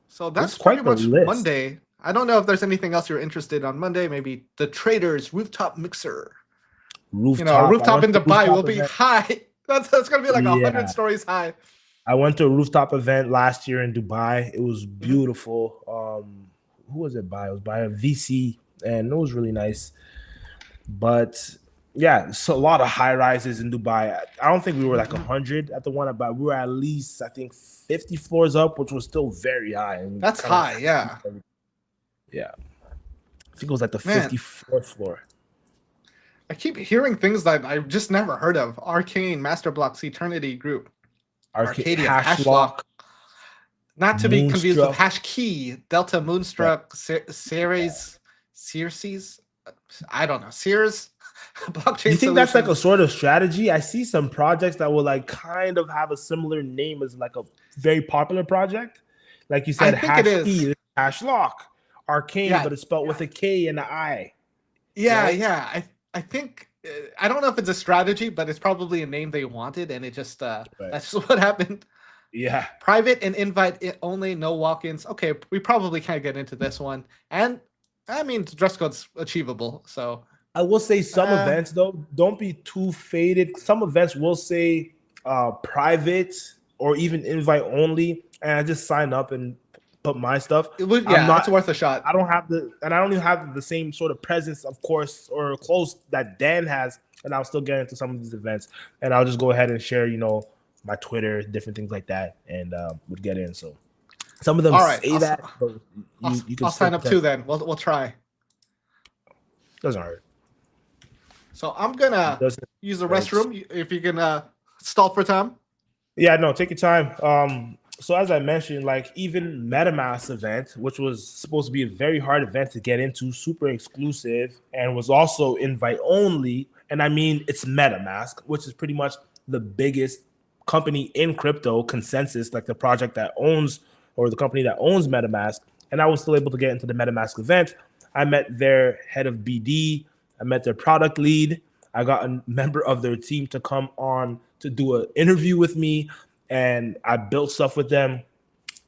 So that's It's pretty quite the much list. Monday. I don't know if there's anything else you're interested on Monday. Maybe the Traders rooftop mixer. Rooftop. A rooftop in to a Dubai will rooftop be event. high. That's going to be like 100 Yeah. stories high. I went to a rooftop event last year in Dubai. It was beautiful. Who was it by? It was by a VC, and it was really nice. But yeah, so a lot of high rises in Dubai. I don't think we were like 100 at the one, but we were at least, I think, 50 floors up, which was still very high. And That's high, yeah. Yeah. I think it was like the 54th floor. I keep hearing things that I've just never heard of. Arcane, Master Blocks, Eternity Group. Arcadia, Hashlock. Not to be confused with Hash Key, Delta Moonstruck, Ceres, Circes. I don't know. Sears blockchain. You think that's like a sort of strategy? I see some projects that will like kind of have a similar name as like a very popular project. Like you said, Hash Key, Hashlock, Arcane, but it's spelled with a K and an I. Yeah, right? Yeah. I think I don't know if it's a strategy, but it's probably a name they wanted, and it just that's just what happened. Yeah. Private and invite only, no walk-ins. Okay, we probably can't get into this one. And I mean, dress code's achievable. So I will say some events though, don't be too faded. Some events will say private or even invite only, and I just sign up and put my stuff. It's worth a shot. I don't even have the same sort of presence, of course, or close that Dan has, and I'll still get into some of these events, and I'll just go ahead and share, my Twitter, different things like that, and would get in. So some of them say that, but you can. I'll sign up too. Then we'll try. Doesn't hurt. So I'm gonna use the restroom. If you can stall for time. Yeah, no, take your time. So as I mentioned, like even MetaMask event, which was supposed to be a very hard event to get into, super exclusive, and was also invite only. And I mean, it's MetaMask, which is pretty much the biggest company in crypto, Consensus, like the project that owns, or the company that owns MetaMask. And I was still able to get into the MetaMask event. I met their head of BD. I met their product lead. I got a member of their team to come on to do an interview with me, and I built stuff with them.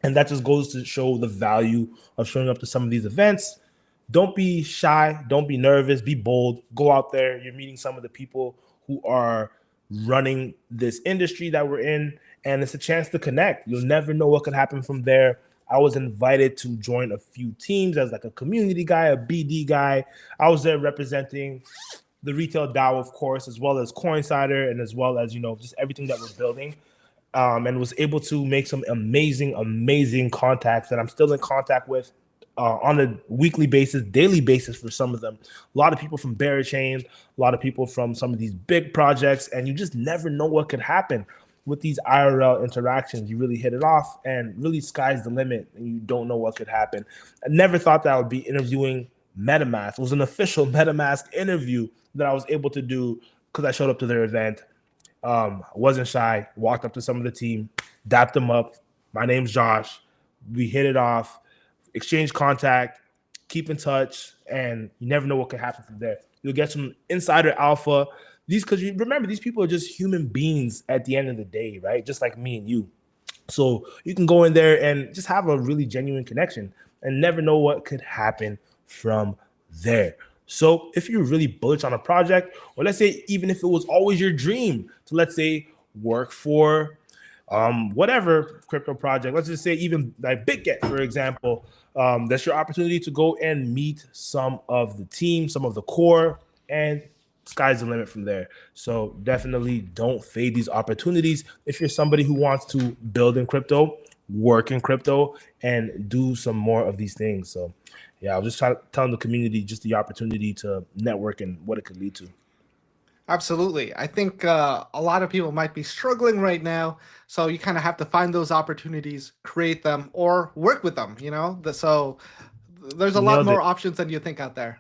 And that just goes to show the value of showing up to some of these events. Don't be shy. Don't be nervous. Be bold. Go out there. You're meeting some of the people who are running this industry that we're in, and it's a chance to connect. You'll never know what could happen from there. I was invited to join a few teams as like a community guy, a BD guy. I was there representing the retail DAO, of course, as well as Coinsider, and as well as, just everything that we're building. And was able to make some amazing contacts that I'm still in contact with on a weekly basis, daily basis for some of them. A lot of people from Barachain, a lot of people from some of these big projects, and you just never know what could happen with these IRL interactions. You really hit it off, and really sky's the limit, and you don't know what could happen. I never thought that I would be interviewing MetaMask. It was an official MetaMask interview that I was able to do because I showed up to their event. I wasn't shy, walked up to some of the team, dapped them up. My name's Josh. We hit it off, exchange contact, keep in touch, and you never know what could happen from there. You'll get some insider alpha. Because you remember, these people are just human beings at the end of the day, right? Just like me and you. So you can go in there and just have a really genuine connection and never know what could happen from there. So if you're really bullish on a project, or let's say even if it was always your dream to, let's say, work for whatever crypto project, let's just say even like BitGet, for example, that's your opportunity to go and meet some of the team, some of the core, and sky's the limit from there. So definitely don't fade these opportunities if you're somebody who wants to build in crypto, work in crypto, and do some more of these things. So yeah, I was just telling the community just the opportunity to network and what it could lead to. Absolutely. I think a lot of people might be struggling right now. So you kind of have to find those opportunities, create them, or work with them, So there's a lot more options than you think out there.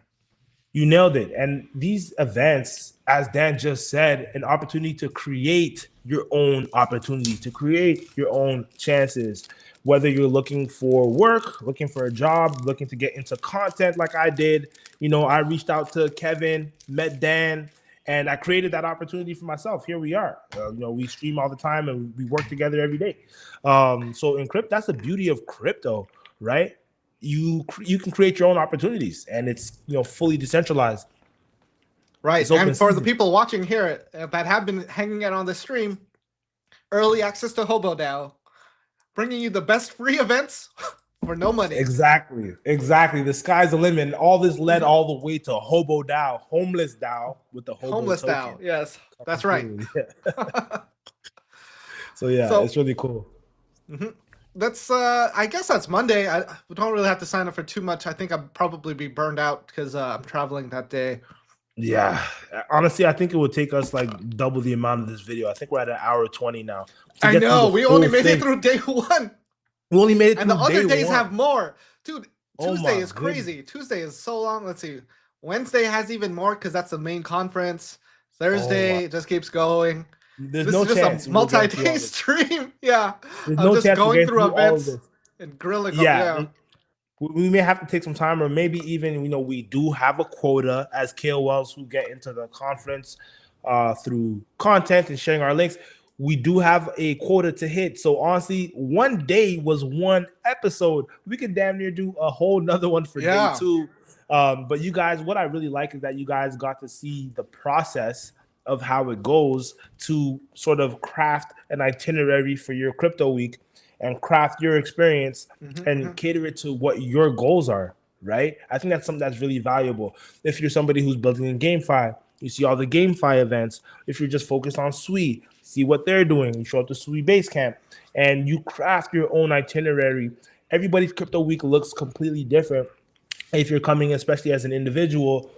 You nailed it. And these events, as Dan just said, an opportunity to create your own opportunity, to create your own chances. Whether you're looking for work, looking for a job, looking to get into content like I did, I reached out to Kevin, met Dan, and I created that opportunity for myself. Here we are. We stream all the time and we work together every day. So in crypto, that's the beauty of crypto, right? You can create your own opportunities, and it's fully decentralized. Right. It's open And for the season. people watching here that have been hanging out on the stream, early access to HoboDAO, bringing you the best free events for no money. Exactly. The sky's the limit. And all this led all the way to Hobo DAO, homeless DAO with the Hobo Homeless token. DAO. Yes, that's right. So yeah, it's really cool. That's I guess that's Monday. We don't really have to sign up for too much. I think I'll probably be burned out because I'm traveling that day. Yeah, honestly, I think it would take us like double the amount of this video. I think we're at an hour 20 now. I know. We only made it through day one. We only made it and through the other days one. have more. Dude, Oh Tuesday is goodness. crazy. Tuesday is so long. Let's see. Wednesday has even more because that's the main conference. Thursday it just keeps going. There's this no is just chance a multi-day stream. Yeah. There's I'm no just chance going through all of events this. and grilling Yeah. them. We may have to take some time, or maybe even, we do have a quota as KOLs who get into the conference through content and sharing our links. We do have a quota to hit. So honestly, one day was one episode. We could damn near do a whole nother one for day two. But you guys, what I really like is that you guys got to see the process of how it goes to sort of craft an itinerary for your crypto week and craft your experience and cater it to what your goals are, right? I think that's something that's really valuable. If you're somebody who's building in GameFi, you see all the GameFi events. If you're just focused on Sui, see what they're doing. You show up to Sui Basecamp and you craft your own itinerary. Everybody's crypto week looks completely different if you're coming, especially as an individual,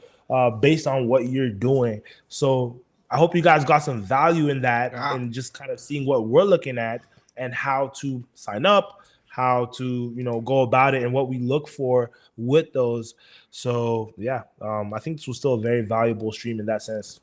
based on what you're doing. So I hope you guys got some value in that and just kind of seeing what we're looking at and how to sign up, how to, go about it and what we look for with those. So yeah, I think this was still a very valuable stream in that sense.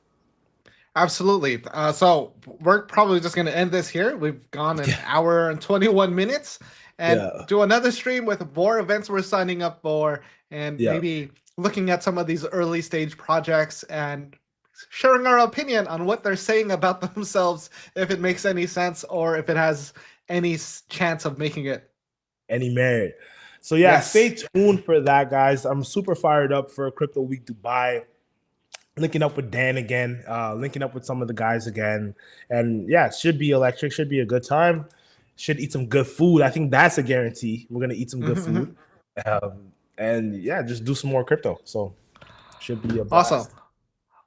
Absolutely. So we're probably just going to end this here. We've gone an hour and 21 minutes and do another stream with more events we're signing up for and maybe looking at some of these early stage projects and sharing our opinion on what they're saying about themselves, if it makes any sense or if it has any chance of making it any merit. So stay tuned for that, guys. I'm super fired up for Crypto Week Dubai. Linking up with Dan again, linking up with some of the guys again. And it should be electric, should be a good time. Should eat some good food. I think that's a guarantee. We're going to eat some good food. And just do some more crypto. So should be a blast. Awesome.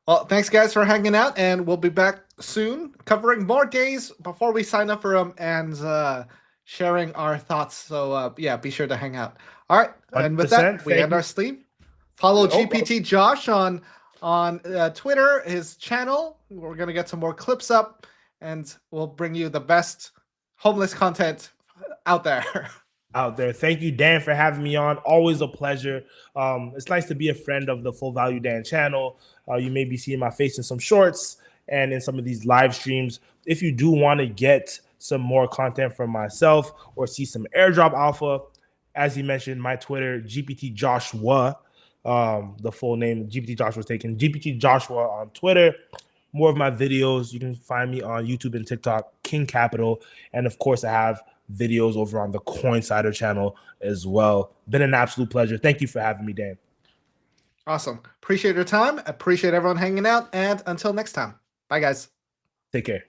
Well, thanks guys for hanging out, and we'll be back soon covering more days before we sign up for them and sharing our thoughts. So be sure to hang out. All right, and with that, we end our stream. Follow GPT Josh on Twitter, his channel. We're gonna get some more clips up, and we'll bring you the best homeless content out there. Thank you, Dan, for having me on. Always a pleasure. It's nice to be a friend of the Full Value Dan channel. You may be seeing my face in some shorts and in some of these live streams. If you do want to get some more content from myself or see some airdrop alpha, as you mentioned, my Twitter, GPT Joshua, the full name, GPT Joshua was taken, GPT Joshua on Twitter. More of my videos, you can find me on YouTube and TikTok, King Capital. And of course, I have videos over on the Coinsider channel as well. Been an absolute pleasure. Thank you for having me, Dan. Awesome. Appreciate your time. Appreciate everyone hanging out. And until next time. Bye, guys. Take care.